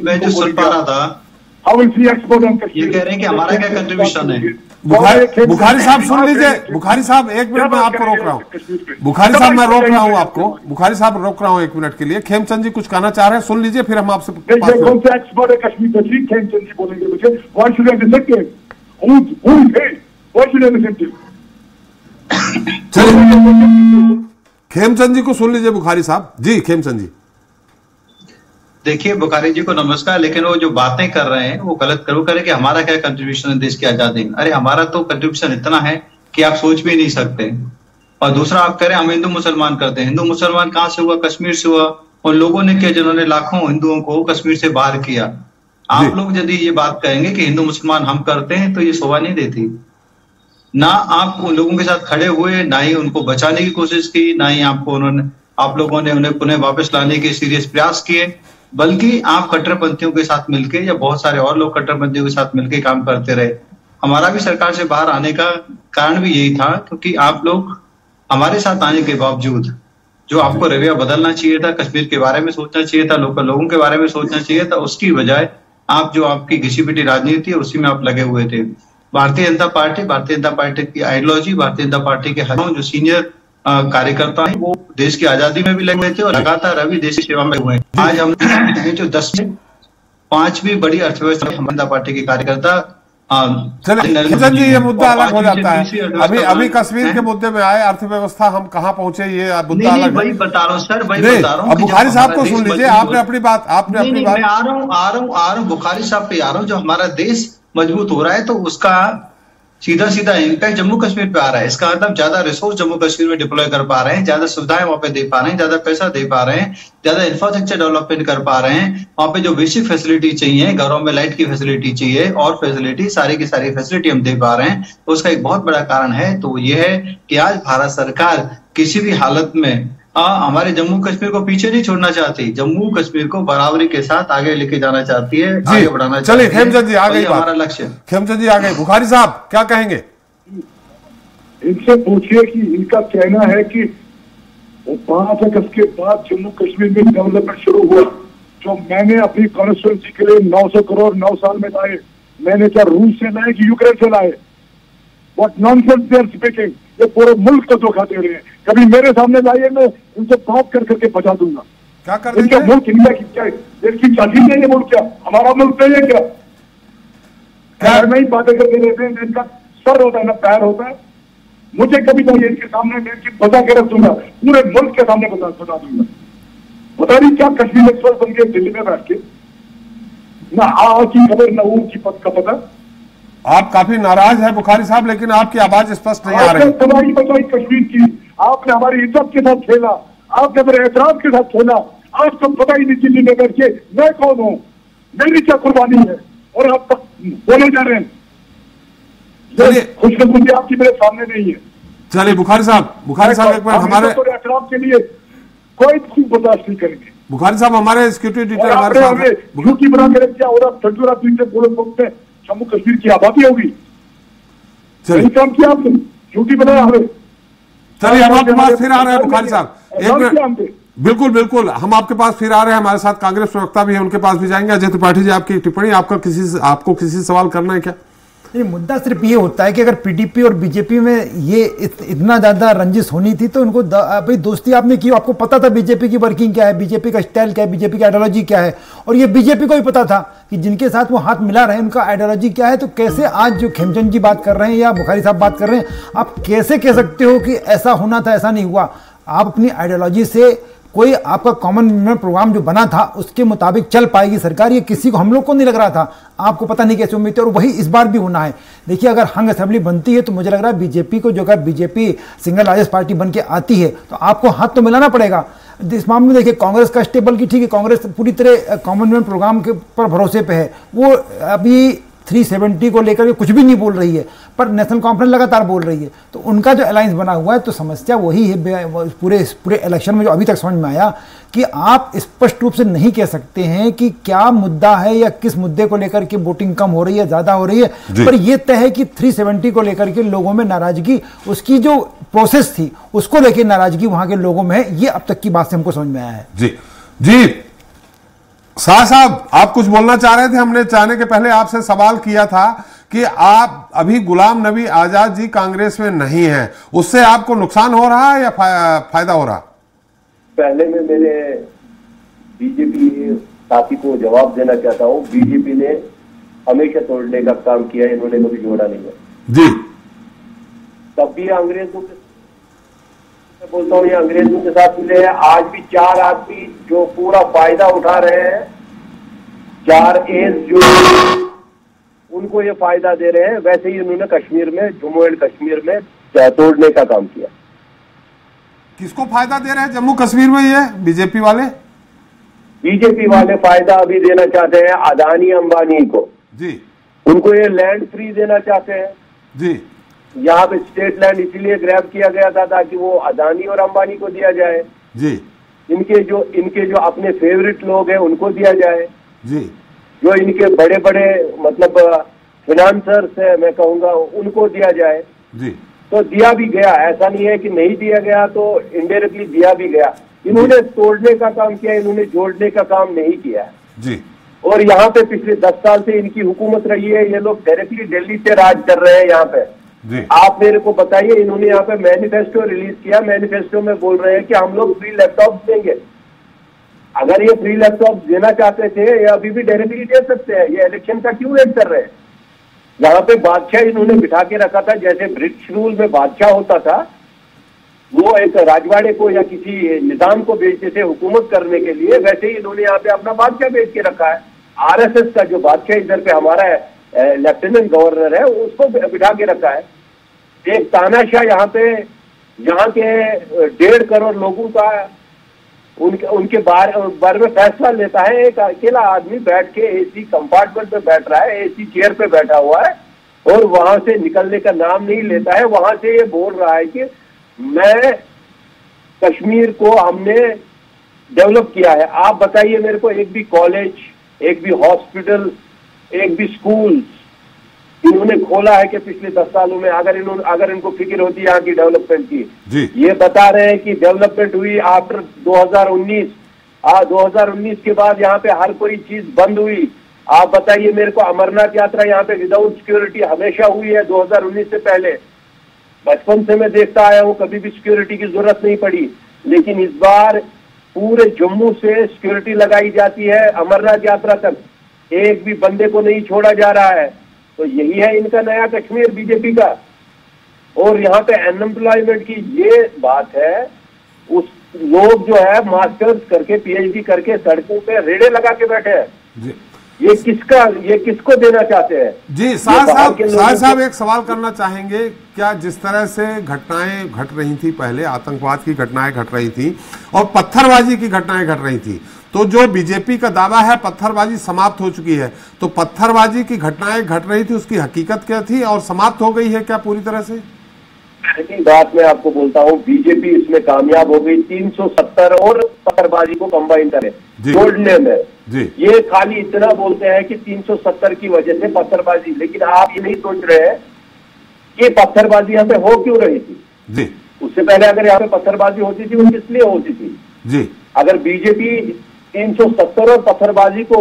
मैं जो सुन पा रहा था, ये कह रहे हैं कि हमारा क्या कंट्रीब्यूशन है। बुखारी साहब सुन लीजिए, बुखारी साहब एक मिनट में आपको रोक रहा हूँ, बुखारी साहब मैं रोक रहा हूँ आपको, बुखारी साहब रोक रहा हूँ एक मिनट के लिए। खेमचंद जी कुछ कहना चाह रहे हैं, सुन लीजिए फिर हम आपसे कौन सा एक्सपर्ट है कश्मीर का जी? खेमचंद जी बोलेंगे मुझे, why should I listen to him? Why should I listen to him? चलिए खेमचंद जी को सुन लीजिए बुखारी साहब जी। खेमचंद जी देखिए, बुखारी जी को नमस्कार, लेकिन वो जो बातें कर रहे हैं वो गलत करो करे कि हमारा क्या कंट्रीब्यूशन है देश की आजादी में। अरे हमारा तो कंट्रीब्यूशन इतना है कि आप सोच भी नहीं सकते। और दूसरा आप कह रहे हैं हम हिंदू मुसलमान करते हैं। हिंदू मुसलमान कहां से हुआ? कश्मीर से हुआ। उन लोगों ने किया जिन्होंने लाखों हिंदुओं को कश्मीर से बाहर किया। आप लोग यदि ये बात कहेंगे कि हिंदू मुसलमान हम करते हैं तो ये शोभा नहीं देती। ना आप उन लोगों के साथ खड़े हुए, ना ही उनको बचाने की कोशिश की, ना ही आप लोगों ने उन्हें पुनः वापस लाने के सीरियस प्रयास किए, बल्कि आप कट्टरपंथियों के साथ मिलकर या बहुत सारे और लोग कट्टरपंथियों के साथ मिलकर काम करते रहे। हमारा भी सरकार से बाहर आने का कारण भी यही था, क्योंकि आप लोग हमारे साथ आने के बावजूद जो आपको रवैया बदलना चाहिए था, कश्मीर के बारे में सोचना चाहिए था, लोकल लोगों के बारे में सोचना चाहिए था, उसकी बजाय आप जो आपकी घिसी पिटी राजनीति है उसी में आप लगे हुए थे। भारतीय जनता पार्टी की आइडियोलॉजी, भारतीय जनता पार्टी के जो सीनियर कार्यकर्ता हैं वो देश की आजादी में भी लगे हुए थे और लगातार अभी देश की सेवा में हुए हैं। आज हम जो 10 में 5वीं बड़ी अर्थव्यवस्था जनता पार्टी के कार्यकर्ता। किशन जी ये मुद्दा अलग हो जाता है। अभी कश्मीर के मुद्दे में आए, अर्थव्यवस्था हम कहाँ पहुंचे ये मुद्दा अलग है। वही बता रहा हूँ सर, वही बता रहा हूँ। बुखारी साहब को सुन लीजिए, आपने अपनी बात मैं आ रहा हूँ बुखारी साहब पे आ रहा हूँ। जो हमारा देश मजबूत हो रहा है तो उसका सीधा इम्पैक्ट जम्मू कश्मीर पे आ रहा है। इसका मतलब ज्यादा रिसोर्स जम्मू कश्मीर में डिप्लॉय कर पा रहे हैं, ज्यादा सुविधाएं वहां पे दे पा रहे हैं, ज्यादा पैसा दे पा रहे हैं, ज्यादा इंफ्रास्ट्रक्चर डेवलपमेंट कर पा रहे हैं। वहां पे जो बेसिक फैसिलिटी चाहिए, घरों में लाइट की फैसिलिटी चाहिए और फैसिलिटी सारी की सारी फैसिलिटी हम दे पा रहे हैं। तो उसका एक बहुत बड़ा कारण है तो ये है कि आज भारत सरकार किसी भी हालत में हमारे जम्मू कश्मीर को पीछे नहीं छोड़ना चाहती, जम्मू कश्मीर को बराबरी के साथ आगे लेके जाना चाहती है, आगे बढ़ाना चाहती है। चलिए खेमचंद जी आ गई हमारा लक्ष्य। खेमचंद जी आ गए। बुखारी साहब क्या कहेंगे? इनसे पूछिए कि इनका कहना है कि 5 अगस्त के बाद जम्मू कश्मीर में डेवलपमेंट शुरू हुआ। जो मैंने अपनी कॉन्स्टिट्यूंसी के लिए 900 करोड़ 9 साल में लाए, मैंने क्या रूस से लाए कि यूक्रेन से लाए? What nonsense they are speaking. ये पूरे मुल्क को धोखा दे रहे हैं। कभी मेरे सामने लाइए, मैं इनसे बात कर करके बचा दूंगा। क्या कर इनका मुल्क इंडिया की क्या इसकी जाति नहीं है? मुल्क क्या हमारा मुल्क नहीं है क्या? नहीं बातें करके रहते हैं। इनका सर होता है ना पैर होता है। मुझे कभी चाहिए इनके सामने मैं इनकी बचा के रख दूंगा, पूरे मुल्क के सामने बता दूंगा। पता नहीं क्या कश्मीर एक्सप्रेस बन गए दिल्ली में बैठ के, ना आ की खबर ना ऊ की पद का पता। आप काफी नाराज है बुखारी साहब, लेकिन आपकी आवाज स्पष्ट नहीं आ रही। तबाही बचाई कश्मीर की, आपने हमारी इज्जत के साथ खेला, आपने मेरे एहतराम के साथ खेला। आपको पता ही नहीं दिल्ली में बैठ के मैं कौन हूँ, मेरी क्या कुर्बानी है, और आप बोले जा रहे हैं। खुशखबरी आपकी मेरे सामने नहीं है। चलिए बुखारी साहब एक बार हमारे एहतराम के लिए कोई चीज बर्दाश्त नहीं करेंगे। बुखारी साहब हमारे सिक्योरिटी डिटेल झूठी बना के रख दिया और ठंडूरा पीछे पूरे मुल्क में जम्मू कश्मीर की आबादी होगी। सही काम किया आपने, झूठी बनाया हमें। चलिए हम आपके पास फिर आ रहे हैं बुखारी साहब, एक मिनट। बिल्कुल हम आपके पास फिर आ रहे हैं। हमारे साथ कांग्रेस प्रवक्ता भी है, उनके पास भी जाएंगे। अजय त्रिपाठी जी आपकी टिप्पणी, आपको किसी सवाल करना है क्या? मुद्दा सिर्फ ये होता है कि अगर पीडीपी और बीजेपी में ये इतना ज्यादा रंजिश होनी थी तो उनको भाई दोस्ती आपने की। आपको पता था बीजेपी की वर्किंग क्या है, बीजेपी का स्टाइल क्या है, बीजेपी की आइडियोलॉजी क्या है, और ये बीजेपी को भी पता था कि जिनके साथ वो हाथ मिला रहे उनका आइडियोलॉजी क्या है। तो कैसे आज जो खेमचंद जी बात कर रहे हैं या बुखारी साहब बात कर रहे हैं, आप कैसे कह सकते हो कि ऐसा होना था, ऐसा नहीं हुआ? आप अपनी आइडियोलॉजी से कोई आपका कॉमन प्रोग्राम जो बना था उसके मुताबिक चल पाएगी सरकार, ये किसी को, हम लोग को नहीं लग रहा था। आपको पता नहीं कैसे उम्मीद थी, और वही इस बार भी होना है। देखिए अगर हंग असेंबली बनती है तो मुझे लग रहा है बीजेपी को, जो अगर बीजेपी सिंगल लार्जेस्ट पार्टी बन के आती है तो आपको हाथ तो मिलाना पड़ेगा। इस मामले में देखिए कांग्रेस का स्टेबल की, ठीक है, कांग्रेस पूरी तरह कॉमनवेल्थ प्रोग्राम के पर भरोसे पे है। वो अभी 370 को लेकर कुछ भी नहीं बोल रही है, पर नेशनल कॉन्फ्रेंस लगातार बोल रही है। तो उनका जो अलायंस बना हुआ है, तो समस्या वही है पूरे इलेक्शन में जो अभी तक समझ में आया कि आप स्पष्ट रूप से नहीं कह सकते हैं कि क्या मुद्दा है या किस मुद्दे को लेकर के वोटिंग कम हो रही है, ज्यादा हो रही है। पर यह तय है कि 370 को लेकर के लोगों में नाराजगी, उसकी जो प्रोसेस थी उसको लेकर नाराजगी वहां के लोगों में है। ये अब तक की बात से हमको समझ में आया है। जी शाह साहब, आप कुछ बोलना चाह रहे थे? हमने चाहने के पहले आपसे सवाल किया था कि आप अभी गुलाम नबी आजाद जी कांग्रेस में नहीं हैं, उससे आपको नुकसान हो रहा है या फायदा हो रहा? पहले मैं मेरे बीजेपी साथी को जवाब देना चाहता हूँ। बीजेपी ने हमेशा तोड़ने का काम किया, इन्होंने कभी जोड़ा नहीं है जी। तब भी अंग्रेजों के, मैं बोलता हूँ, ये अंग्रेजों के साथ मिले हैं। आज भी 4 आदमी जो पूरा फायदा उठा रहे हैं, 4 एज जो उनको ये फायदा दे रहे हैं, वैसे ही इन्होंने कश्मीर में, जम्मू एंड कश्मीर में तोड़ने का काम किया। किसको फायदा दे रहे हैं जम्मू कश्मीर में ये बीजेपी वाले? बीजेपी वाले फायदा अभी देना चाहते हैं अदानी अंबानी को जी। उनको ये लैंड फ्री देना चाहते हैं जी। यहाँ पे स्टेट लैंड इसीलिए ग्रैब किया गया था ताकि वो अदानी और अंबानी को दिया जाए जी। इनके जो अपने फेवरेट लोग हैं उनको दिया जाए जी। जो इनके बड़े बड़े मतलब फिनांसर्स है मैं कहूंगा उनको दिया जाए जी। तो दिया भी गया, ऐसा नहीं है कि नहीं दिया गया, तो इनडायरेक्टली दिया भी गया। इन्होंने तोड़ने का काम किया, इन्होंने जोड़ने का काम नहीं किया जी। और यहाँ पे पिछले 10 साल से इनकी हुकूमत रही है। ये लोग डायरेक्टली दिल्ली से राज कर रहे हैं यहाँ पे जी। आप मेरे को बताइए, इन्होंने यहाँ पे मैनिफेस्टो रिलीज किया, मैनिफेस्टो में बोल रहे हैं कि हम लोग फ्री लैपटॉप देंगे। अगर ये फ्री लैपटॉप देना चाहते थे ये अभी भी डायरेक्टली दे सकते हैं, ये इलेक्शन का क्यों वेट कर रहे हैं? यहाँ पे बादशाह इन्होंने बिठा के रखा था, जैसे ब्रिटिश रूल में बादशाह होता था, वो एक राजवाड़े को या किसी निजाम को भेजते थे हुकूमत करने के लिए, वैसे ही इन्होंने यहाँ पे अपना बादशाह भेज के रखा है। आरएसएस का जो बादशाह इधर पे हमारा लेफ्टिनेंट गवर्नर है उसको बिठा के रखा है। एक तानाशाह यहाँ पे, यहाँ के 1.5 करोड़ लोगों का उनके बारे में फैसला लेता है। एक अकेला आदमी बैठ के एसी कंपार्टमेंट में बैठ रहा है, एसी चेयर पे बैठा हुआ है और वहां से निकलने का नाम नहीं लेता है। वहां से ये बोल रहा है कि मैं कश्मीर को हमने डेवलप किया है। आप बताइए मेरे को, एक भी कॉलेज, एक भी हॉस्पिटल, एक भी स्कूल इन्होंने खोला है कि पिछले 10 सालों में? अगर इनको फिक्र होती है यहाँ की डेवलपमेंट की जी। ये बता रहे हैं कि डेवलपमेंट हुई आफ्टर 2019। 2019 के बाद यहाँ पे हर कोई चीज बंद हुई। आप बताइए मेरे को, अमरनाथ यात्रा यहाँ पे विदाउट सिक्योरिटी हमेशा हुई है 2019 से पहले। बचपन से मैं देखता आया हूँ, कभी भी सिक्योरिटी की जरूरत नहीं पड़ी, लेकिन इस बार पूरे जम्मू से सिक्योरिटी लगाई जाती है अमरनाथ यात्रा तक, एक भी बंदे को नहीं छोड़ा जा रहा है। तो यही है इनका नया कश्मीर बीजेपी का। और यहाँ पे अनएम्प्लॉयमेंट की ये बात है, उस लोग जो है मास्टर्स करके पीएचडी करके सड़कों पे रेड़े लगा के बैठे हैं। ये किसको देना चाहते हैं? जी साहब एक सवाल करना चाहेंगे, क्या जिस तरह से घटनाएं घट रही थी पहले, आतंकवाद की घटनाएं घट रही थी और पत्थरबाजी की घटनाएं घट रही थी, तो जो बीजेपी का दावा है पत्थरबाजी समाप्त हो चुकी है, तो पत्थरबाजी की घटनाएं घट रही थी उसकी हकीकत क्या थी और समाप्त हो गई है क्या पूरी तरह से? पहली बात मैं आपको बोलता हूँ, बीजेपी इसमें कामयाब हो गई 370 और पत्थरबाजी को कंबाइन करें जोड़ने में जी। ये खाली इतना बोलते हैं कि 370 की वजह से पत्थरबाजी, लेकिन आप ये नहीं सोच रहे हैं कि पत्थरबाजी यहाँ पे हो क्यों रही थी जी। उससे पहले अगर यहाँ पे पत्थरबाजी होती थी वो किस लिए होती थी जी? अगर बीजेपी 370 और पत्थरबाजी को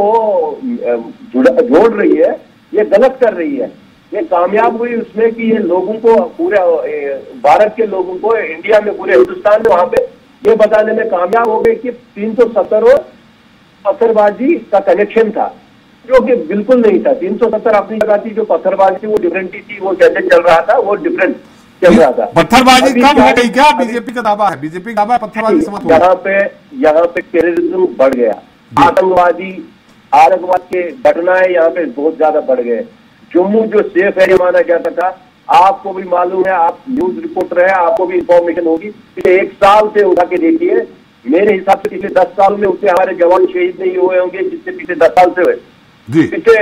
जोड़ रही है, ये गलत कर रही है। ये कामयाब हुई उसमें कि ये लोगों को, पूरे भारत के लोगों को, इंडिया में, पूरे हिंदुस्तान में वहां पे ये बताने में कामयाब हो गए कि 370 और पत्थरबाजी का कनेक्शन था, जो कि बिल्कुल नहीं था। 370 अपनी जगह थी, जो पत्थरबाजी थी वो डिफरेंट थी, वो कैसे चल रहा था वो डिफरेंट चल रहा था। पत्थरबाजी कब हो गई? क्या बीजेपी का दावा है? बीजेपी का दावा है पत्थरबाजी समाप्त हो गई। यहाँ पे टेररिज्म बढ़ गया, आतंकवाद के घटनाएं यहाँ पे बहुत ज्यादा बढ़ गए। जम्मू जो सेफ है ये माना जाता था, आपको भी मालूम है, आप न्यूज रिपोर्टर है, आपको भी इंफॉर्मेशन होगी। पिछले 1 साल से उठा के देखिए, मेरे हिसाब से पिछले 10 साल में उतने हमारे जवान शहीद नहीं हुए होंगे जिससे पिछले 10 साल से हुए, पिछले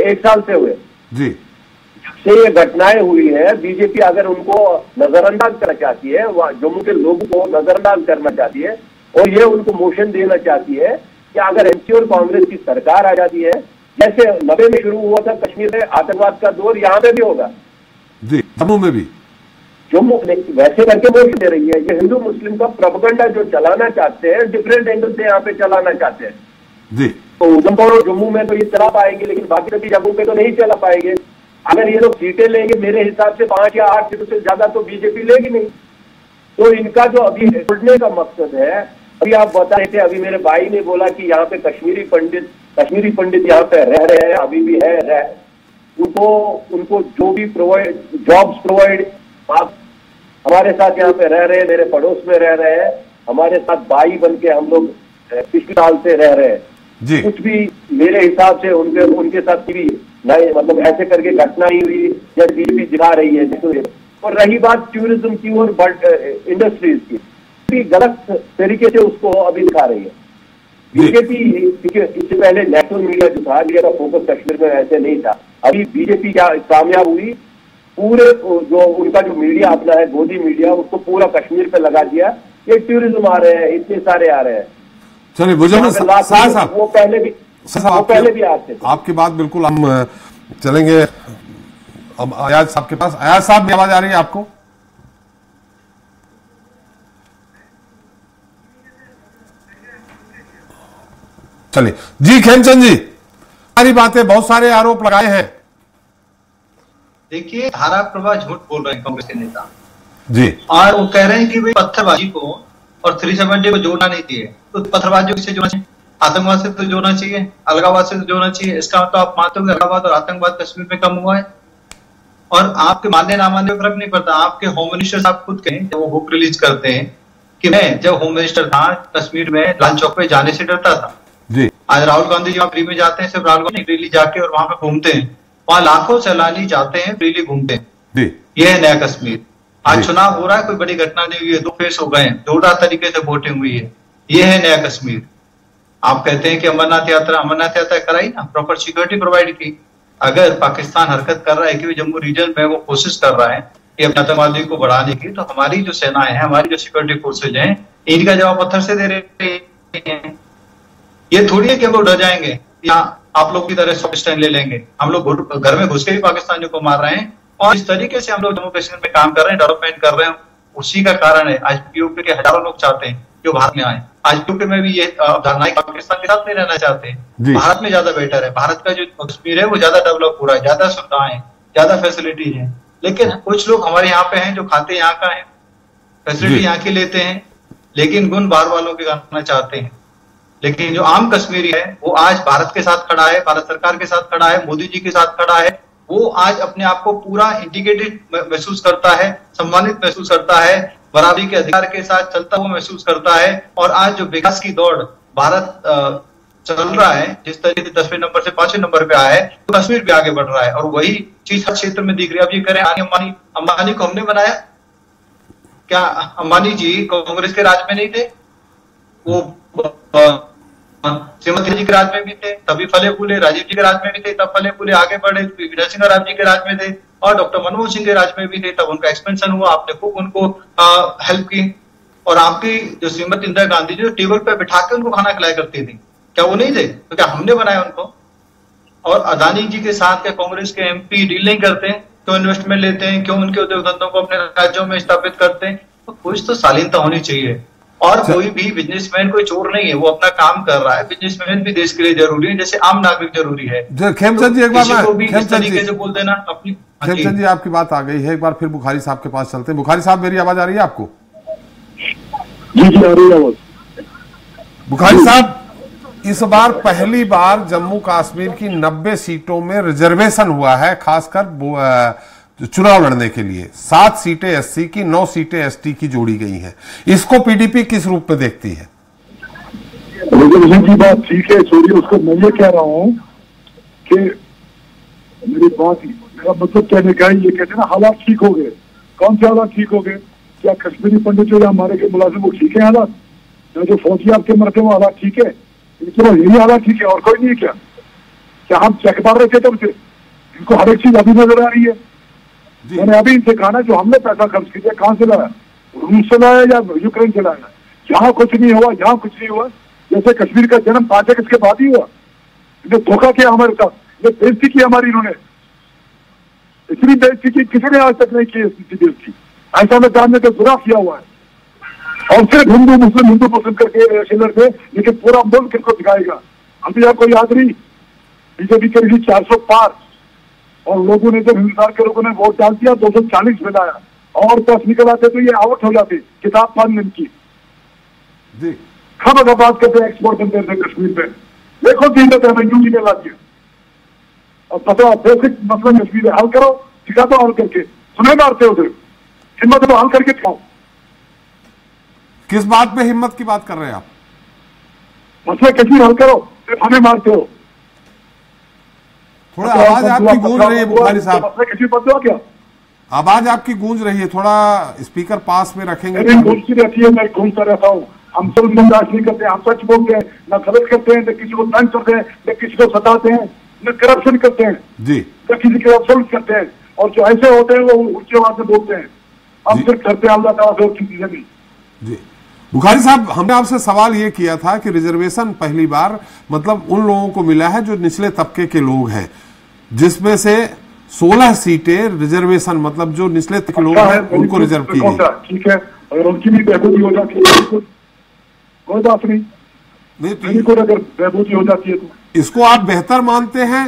1 साल से हुए जी। से ये घटनाएं हुई है, बीजेपी अगर उनको नजरअंदाज करना चाहती है, जम्मू के लोगों को नजरअंदाज करना चाहती है और ये उनको मोशन देना चाहती है कि अगर एनसी और कांग्रेस की सरकार आ जाती है, जैसे 90 में शुरू हुआ था कश्मीर में आतंकवाद का दौर, यहाँ पे भी होगा जी, जम्मू में भी, जम्मू वैसे करके मोशन दे रही है। ये हिंदू मुस्लिम का प्रोपेगेंडा जो चलाना चाहते हैं, डिफरेंट एंगल से यहाँ पे चलाना चाहते हैं जी। तो उधमपुर और जम्मू में तो ये चला पाएंगे, लेकिन बाकी सभी जगहों पे तो नहीं चला पाएंगे। अगर ये लोग सीटें लेंगे मेरे हिसाब से 5 या 8 सीटों से ज्यादा तो बीजेपी लेगी नहीं। तो इनका जो अभी छोड़ने का मकसद है, अभी आप बता रहे थे, अभी मेरे भाई ने बोला कि यहाँ पे कश्मीरी पंडित यहाँ पे रह रहे हैं, अभी भी है, उनको जो भी जॉब्स प्रोवाइड, आप हमारे साथ यहाँ पे रह रहे हैं, मेरे पड़ोस में रह रहे हैं, हमारे साथ भाई बन के हम लोग पिछले साल से रह रहे हैं। कुछ भी मेरे हिसाब से उनके साथ भी नहीं, मतलब ऐसे करके घटना ही हुई जब बीजेपी दिखा रही है। और रही बात टूरिज्म की और इंडस्ट्रीज की, भी गलत तरीके से उसको अभी दिखा रही है बीजेपी। इससे पहले नेशनल मीडिया जो था, का फोकस कश्मीर में ऐसे नहीं था। अभी बीजेपी क्या कामयाब हुई, पूरे जो उनका जो मीडिया अपना है, गोदी मीडिया, उसको पूरा कश्मीर पे लगा दिया। ये टूरिज्म आ रहे हैं, इतने सारे आ रहे हैं। चलिए साहब, वो पहले भी आते थे। आपकी बात बिल्कुल, हम चलेंगे अब अयाज साहब के पास। अयाज साहब, मेरी आवाज आ रही है आपको? चलिए जी, खेमचंद जी, सारी बातें, बहुत सारे आरोप लगाए हैं। देखिए, धारा प्रवाह झूठ बोल रहे हैं कांग्रेस के नेता जी, और वो कह रहे हैं कि भाई पत्थरबाजी को और 370 को जोड़ना नहीं चाहिए। तो पत्थरबाजी किसे जोड़ना चाहिए? आतंकवाद से तो जोड़ना चाहिए, अलगावाद से तो जोड़ना चाहिए। इसका मतलब आप मानते हो कि अलगावाद और आतंकवाद कश्मीर में कम हुआ है? और आपके मानने ना मानने में फर्क नहीं पड़ता। आपके होम मिनिस्टर साहब खुद कहें, जब वो बुक रिलीज करते हैं, कि मैं जब होम मिनिस्टर था कश्मीर में लाल चौक पे जाने से डरता था जी। आज राहुल गांधी जी वहां फ्री में जाते हैं, सिर्फ राहुल गांधी फ्रीली जाके और वहां पे घूमते हैं। वहां लाखों सैलानी जाते हैं, फ्रीली घूमते हैं। ये है नया कश्मीर। आज चुनाव हो रहा है, कोई बड़ी घटना नहीं हुई है, 2 फेस हो गए हैं, जोरदार तरीके से वोटिंग हुई है। ये है नया कश्मीर। आप कहते हैं कि अमरनाथ यात्रा कराई ना, प्रॉपर सिक्योरिटी प्रोवाइड की। अगर पाकिस्तान हरकत कर रहा है कि जम्मू रीजन में वो कोशिश कर रहा है कि अपने आतंकवादी को बढ़ाने की, तो हमारी जो सेनाएं हैं, हमारी जो सिक्योरिटी फोर्सेज हैं, इनका जवाब पत्थर से दे रहे हैं। ये थोड़ी है कि हम लोग डर जाएंगे या आप लोग की तरह सॉफ्ट स्टैंड ले लेंगे। हम लोग घर में घुस के भी पाकिस्तानियों को मार रहे हैं, और इस तरीके से हम लोग जम्मू कश्मीर में काम कर रहे हैं, डेवलपमेंट कर रहे हैं। उसी का कारण है आज यूपी के हजारों लोग चाहते हैं जो भारत में आए। आज यूपी में भी ये धारणा पाकिस्तान के साथ नहीं रहना चाहते हैं, भारत में ज्यादा बेटर है। भारत का जो कश्मीर है वो ज्यादा डेवलप हो रहा है, ज्यादा सुविधाएं, ज्यादा फैसिलिटीज है। लेकिन कुछ लोग हमारे यहाँ पे हैं जो खाते यहाँ का है, फैसिलिटी यहाँ की लेते हैं, लेकिन गुण बाहर वालों के करना चाहते हैं। लेकिन जो आम कश्मीरी है वो आज भारत के साथ खड़ा है, भारत सरकार के साथ खड़ा है, मोदी जी के साथ खड़ा है। वो आज अपने आप को पूरा इंटीग्रेटेड महसूस करता है, सम्मानित महसूस करता है, बराबरी के अधिकार के साथ चलता हुआ महसूस करता है। और आज जो विकास की दौड़ भारत चल रहा है, जिस तरीके से 10वें नंबर से 5वें नंबर पे आया है, तो कश्मीर भी आगे बढ़ रहा है। और वही चीज हर क्षेत्र में दिख रही है। अब ये करें अंबानी को हमने बनाया क्या? अंबानी जी कांग्रेस के राज में नहीं थे, वो श्रीमती जी के राज में भी थे, तभी फले फूले। राजीव जी के राज में भी थे, तब फले फूले आगे बढ़े। नरसिंह राव जी के राज में थे और डॉक्टर मनमोहन सिंह के राज में भी थे, तब उनका एक्सपेंशन हुआ। आपने खूब उनको हेल्प की। और आपकी जो श्रीमती इंदिरा गांधी जी टेबल पे बिठा के उनको खाना खिलाया करती थी, क्या वो नहीं थे? तो क्या हमने बनाया उनको? और अदानी जी के साथ क्या कांग्रेस के एमपी डील नहीं करते? क्यों इन्वेस्टमेंट लेते हैं? क्यों उनके उद्योग धंधों को अपने राज्यों में स्थापित करते हैं? तो कुछ तो शालीनता होनी चाहिए। और कोई भी बिजनेसमैन कोई चोर नहीं है, वो अपना काम कर रहा है। बिजनेसमैन भी देश के लिए जरूरी है, जैसे आम नागरिक जरूरी है। खेमचंद जी, एक बार तरीके से बोल देना अपनी। खेमचंद जी, आपकी बात आ गई है, एक बार फिर बुखारी साहब के पास चलते हैं। बुखारी साहब, मेरी आवाज आ रही है आपको? जी आ रही है आवाज। बुखारी साहब, इस बार पहली बार जम्मू कश्मीर की 90 सीटों में रिजर्वेशन हुआ है, खासकर चुनाव लड़ने के लिए। 7 सीटें एससी की, 9 सीटें एसटी की जोड़ी गई हैं। इसको पीडीपी किस रूप में देखती है? रिजर्वेशन की बात ठीक है, छोड़िए उसको। मैं ये कह रहा हूँ कि मेरा मतलब कहने का ये कहते हैं ना, हालात ठीक हो गए। कौन से हालात ठीक हो गए? क्या कश्मीरी पंडित जो हमारे के मुलाजिम वो ठीक है हालात? जो फौजी आपके मरते वो हालात ठीक है? यही हालात ठीक है और कोई नहीं है? क्या हम चेक मार रहे थे तब से? इनको हर एक चीज अभी नजर आ रही है। मैंने अभी इनसे कहा ना, जो हमने पैसा खर्च किया कहाँ से लाया? रूस से लाया या यूक्रेन से लाया? यहाँ कुछ नहीं हुआ, यहाँ कुछ नहीं हुआ। जैसे कश्मीर का जन्म 5 अगस्त के बाद ही हुआ। इन्हें धोखा किया हमारे साथ, ये बेइज्जती की हमारी। इन्होंने इतनी बेइज्जती की किसी ने आज तक नहीं की। बेइज्जती ऐसा में जानने का बुरा किया हुआ है। और सिर्फ हिंदू मुस्लिम करके शिलर थे, लेकिन पूरा मुल्क इनको दिखाएगा। अभी आपको याद नहीं, बीजेपी करी थी 400 पार, और लोगों ने जब हिंदुस्तान के लोगों ने वोट डाल दिया 240 में लाया और 10 निकल आते तो ये आउट हो जाते, किताब बंद इनकी। खबर बात करते हैं एक्सपोर्ट बनते थे कश्मीर में, देखो 3 यूटी में ला दिया। और पता बेसिक मसला कश्मीर हल करो, सिखा दो हल करके, सुने मारते हो उधर, हिम्मत तो हल करके दिखाओ। किस बात पे हिम्मत की बात कर रहे हैं आप? मसला कश्मीर हल करो, सिर्फ हमें मारते हो। थोड़ा आवाज आपकी गूंज रही है बुखारी साहब, मसला कश्मीर बनते हो क्या? आवाज आपकी गूंज रही है, थोड़ा स्पीकर पास में रखेंगे। गूंजती रहती है, मैं घूमता रहता हूँ। हम सब बर्दाश्त नहीं करते, हम सच बोलते हैं, न गलत करते हैं, न किसी को तंग करते हैं, न किसी को सताते हैं, न करप्शन करते हैं जी, न किसी के अफसर करते हैं। और जो ऐसे होते हैं वो ऊंची आवाज से बोलते हैं, हम सिर्फ करते हैं अल्लाह ताला से और किसी से नहीं। जी बुखारी साहब, हमने आपसे सवाल ये किया था कि रिजर्वेशन पहली बार मतलब उन लोगों को मिला है जो निचले तबके के लोग हैं, जिसमें से 16 सीटें रिजर्वेशन मतलब जो निचले तबके के लोग हैं उनको रिजर्व की गई। ठीक है, अगर उनकी भी बहबूदी हो जाती है कोई बात नहीं, तो अगर बहबूदी हो जाती है तो इसको आप बेहतर मानते हैं?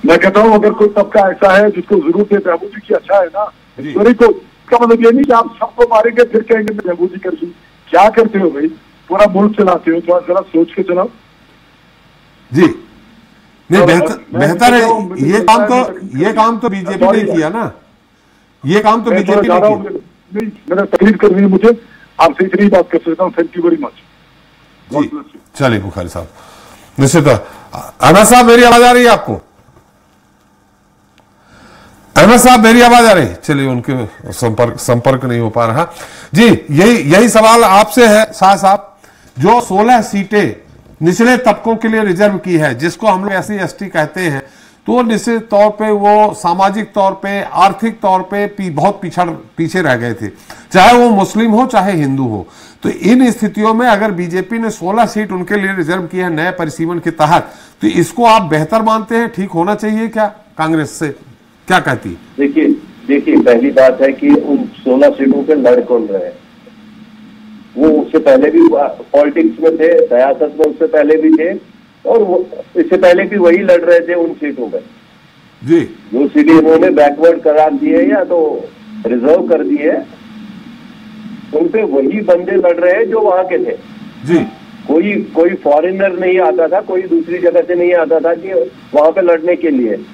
मैं कहता हूँ अगर कोई तबका ऐसा है जिसको जरूरत है बहबूदी की, अच्छा है ना, को इसका मतलब ये नहीं कि आप सबको मारेंगे फिर कहेंगे बहबूदी कर दी। क्या करते हो भाई, पूरा मुल्क चलाते हो, थोड़ा जरा सोच के चलाओ। जी नहीं, बेहतर है। ये काम तो बीजेपी ने किया ना, ये काम तो बीजेपी ने किया। नहीं, मैंने तकलीफ करनी है, मुझे आपसे इतनी बात कर सकता हूँ। Thank you very much. चलिए बुखारी साहब, निश्चित। अहमद साहब मेरी आवाज आ रही है आपको? अहमद साहब मेरी आवाज आ रही? चलिए उनके संपर्क नहीं हो पा रहा। जी यही सवाल आपसे है शाह साहब, जो 16 सीटें निचले तबकों के लिए रिजर्व की है, जिसको हम लोग SC/ST कहते हैं, तो निश्चित तौर पे वो सामाजिक तौर पे, आर्थिक तौर पे बहुत पीछे रह गए थे, चाहे वो मुस्लिम हो चाहे हिंदू हो। तो इन स्थितियों में अगर बीजेपी ने 16 सीट उनके लिए रिजर्व की है नए परिसीमन के तहत, तो इसको आप बेहतर मानते हैं? ठीक होना चाहिए क्या? कांग्रेस से क्या कहती है? देखिए पहली बात है कि उन 16 सीटों पे लड़ कौन रहे हैं? वो उससे पहले भी पॉलिटिक्स में थे, सियासत में उससे पहले भी थे, और वो इससे पहले भी वही लड़ रहे थे उन सीटों पे। जी जो सीटें उन्होंने बैकवर्ड करार दिए या तो रिजर्व कर दिए, उन पे वही बंदे लड़ रहे हैं जो वहां के थे। जी कोई फॉरेनर नहीं आता था, कोई दूसरी जगह से नहीं आता था कि वहां पे लड़ने के लिए।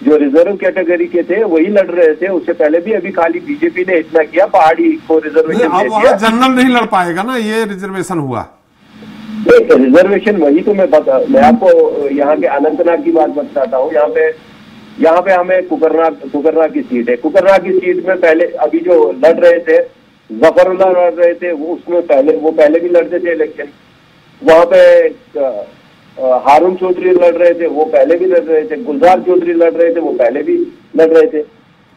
जो रिजर्व कैटेगरी के थे वही लड़ रहे थे। उससे पहले भी अभी खाली बीजेपी ने इतना किया, पहाड़ी को रिजर्वेशन दे दिया। जनरल नहीं लड़ पाएगा ना, ये रिजर्वेशन हुआ। रिजर्वेशन वही तो मैं आपको यहाँ के अनंतनाग की बात बताता हूँ। यहाँ पे हमें कुकरनाग की सीट है। कुकरनाग की सीट में पहले अभी जो लड़ रहे थे, जफरुल्लाह लड़ रहे थे, वो पहले भी लड़ते थे इलेक्शन। वहां पे हारून चौधरी लड़ रहे थे, वो पहले भी लड़ रहे थे। गुलजार चौधरी लड़ रहे थे, वो पहले भी लड़ रहे थे।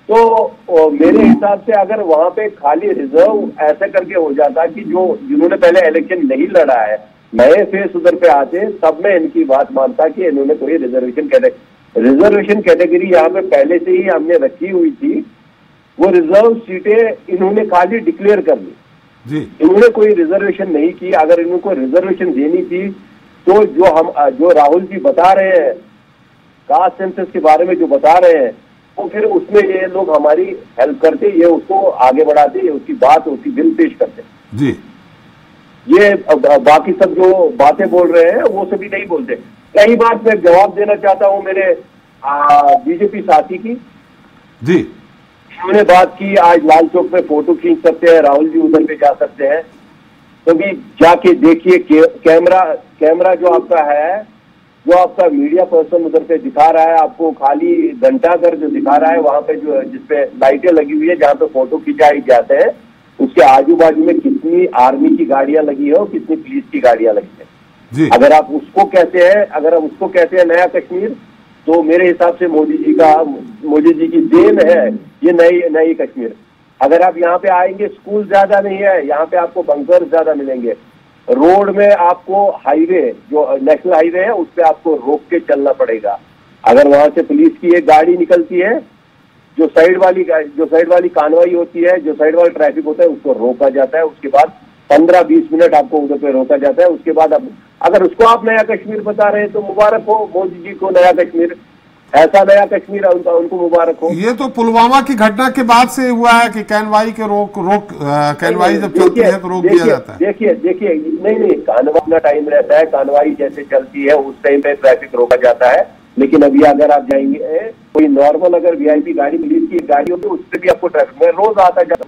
तो मेरे हिसाब से अगर वहां पे खाली रिजर्व ऐसे करके हो जाता कि जिन्होंने पहले इलेक्शन नहीं लड़ा है नए फेस उधर पे आते, तब मैं इनकी बात मानता कि इन्होंने कोई रिजर्वेशन कैटेगरी यहाँ पे पहले से ही हमने रखी हुई थी। वो रिजर्व सीटें इन्होंने खाली डिक्लेयर कर ली, इन्होंने कोई रिजर्वेशन नहीं की। अगर इनको रिजर्वेशन देनी थी तो जो राहुल जी बता रहे हैं कास्ट सेंसस के बारे में जो बता रहे हैं, तो फिर उसमें ये लोग हमारी हेल्प करते, ये उसको आगे बढ़ाते, ये उसकी बात उसकी बिल पेश करते जी। ये बाकी सब जो बातें बोल रहे हैं वो सभी नहीं बोलते। कई बात मैं जवाब देना चाहता हूं मेरे बीजेपी साथी की। जी उन्होंने बात की आज लाल चौक में फोटो खींच सकते हैं, राहुल जी उधर पे जा सकते हैं, तो भी जाके देखिए कैमरा जो आपका है, जो आपका मीडिया पर्सन उधर पे दिखा रहा है आपको, खाली घंटाघर जो दिखा रहा है वहां पे जो जिसपे लाइटें लगी हुई है जहां पे फोटो खिंचाई जाते हैं, उसके आजू बाजू में कितनी आर्मी की गाड़ियां लगी है और कितनी पुलिस की गाड़ियां लगी है। अगर आप उसको कहते हैं नया कश्मीर, तो मेरे हिसाब से मोदी जी की देन है ये नई कश्मीर। अगर आप यहाँ पे आएंगे, स्कूल ज्यादा नहीं है, यहाँ पे आपको बंकर ज्यादा मिलेंगे। रोड में आपको हाईवे जो नेशनल हाईवे है उस पर आपको रोक के चलना पड़ेगा। अगर वहां से पुलिस की एक गाड़ी निकलती है, जो साइड वाली कार्रवाई होती है, जो साइड वाला ट्रैफिक होता है, उसको रोका जाता है। उसके बाद 15-20 मिनट आपको उधर पे रोका जाता है। उसके बाद अगर उसको आप नया कश्मीर बता रहे हैं तो मुबारक हो मोदी जी को, नया कश्मीर। ऐसा नया कश्मीर है उनको मुबारक हो। ये तो पुलवामा की घटना के बाद से हुआ है कि कैनवाई के कैनवाई जब चलती है तो रोक दिया जाता है। देखिए नहीं कानवाई अपना टाइम रहता है, कानवाई जैसे चलती है उस टाइम पे ट्रैफिक रोका जाता है। लेकिन अभी अगर आप जाएंगे कोई नॉर्मल अगर वीआईपी गाड़ी पुलिस की गाड़ी होगी उस पर भी आपको ट्रैफिक में रोज आता जाता,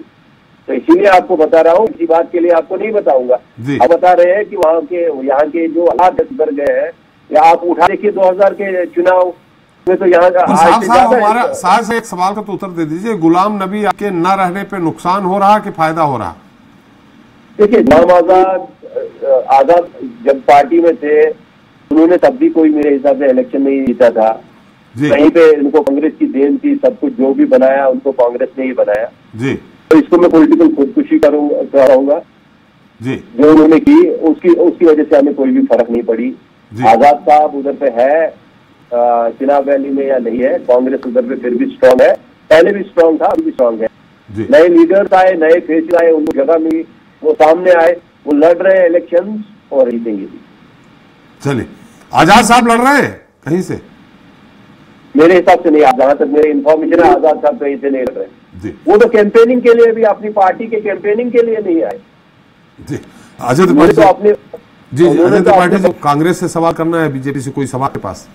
तो इसीलिए आपको बता रहा हूँ, इसी बात के लिए आपको नहीं बताऊंगा। आप बता रहे हैं कि वहाँ के यहाँ के जो हालात सुधर गए हैं, या आप उठा देखिए 2000 के चुनाव में तो यहाँ हमारा साहब से एक सवाल का तो उत्तर दे दीजिए, गुलाम नबी के न रहने पे नुकसान हो रहा कि फायदा हो रहा? देखिए गुलाम आजाद जब पार्टी में थे उन्होंने तब भी कोई मेरे हिसाब से इलेक्शन नहीं जीता था। कहीं पे उनको कांग्रेस की देन थी, सब कुछ जो भी बनाया उनको कांग्रेस ने ही बनाया जी। तो इसको मैं पॉलिटिकल खुदकुशी कराऊंगा जी, जो उन्होंने की उसकी वजह से हमें कोई भी फर्क नहीं पड़ी। आजाद साहब उधर पे है चिनाब वैली में या नहीं है, कांग्रेस उधर पे फिर भी स्ट्रांग है, पहले भी स्ट्रांग था, अभी भी स्ट्रांग है। नए लीडर्स आए, नए फेस आए, उनको जगह मिली, वो सामने आए, वो लड़ रहे हैं इलेक्शन और जीतेंगे भी। चलिए, आजाद साहब लड़ रहे हैं कहीं से? मेरे हिसाब से नहीं, जहां तक मेरी इन्फॉर्मेशन है आजाद साहब कहीं से नहीं लड़ रहे। वो तो कैंपेनिंग के लिए भी अपनी पार्टी के कैंपेनिंग के लिए नहीं आए जी। अजय त्रिपाठी तो अपने जी, अजय त्रिपाठी जो कांग्रेस से सवाल करना है, बीजेपी से कोई सवाल के पास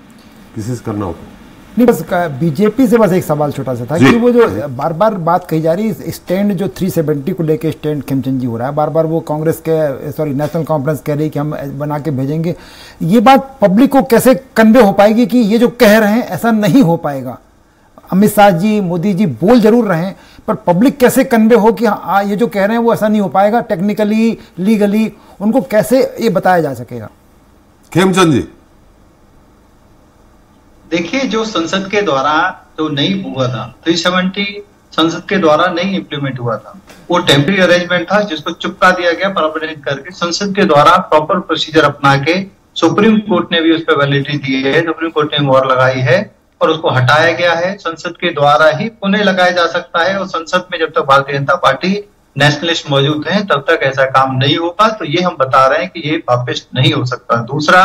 किसी से करना हो? नहीं, बस बीजेपी से बस एक सवाल छोटा सा था कि वो जो बार बार बात कही जा रही है स्टैंड जो 370 को लेके स्टैंड खेमचंद जी हो रहा है, बार बार वो कांग्रेस के नेशनल कॉन्फ्रेंस कह रही है कि हम बना के भेजेंगे। ये बात पब्लिक को कैसे कन्वे हो पाएगी कि ये जो कह रहे हैं ऐसा नहीं हो पाएगा? अमित शाह जी, मोदी जी बोल जरूर रहे हैं, पर पब्लिक कैसे कन्वे हो कि हाँ ये जो कह रहे हैं वो ऐसा नहीं हो पाएगा? टेक्निकली, लीगली उनको कैसे ये बताया जा सकेगा? खेमचंद जी देखिए, जो संसद के द्वारा जो नहीं हुआ था 370 संसद के द्वारा नहीं इंप्लीमेंट हुआ था, वो टेम्पररी अरेंजमेंट था जिसको चुपका दिया गया परमानेंट करके। संसद के द्वारा प्रॉपर प्रोसीजर अपना के सुप्रीम कोर्ट ने भी उस पर वैलिडिटी दी है, सुप्रीम कोर्ट ने मोहर लगाई है और उसको हटाया गया है। संसद के द्वारा ही पुनः लगाया जा सकता है और संसद में जब तक भारतीय जनता पार्टी नेशनलिस्ट मौजूद हैं तब तक ऐसा काम नहीं होगा। तो ये हम बता रहे हैं कि ये वापस नहीं हो सकता। दूसरा,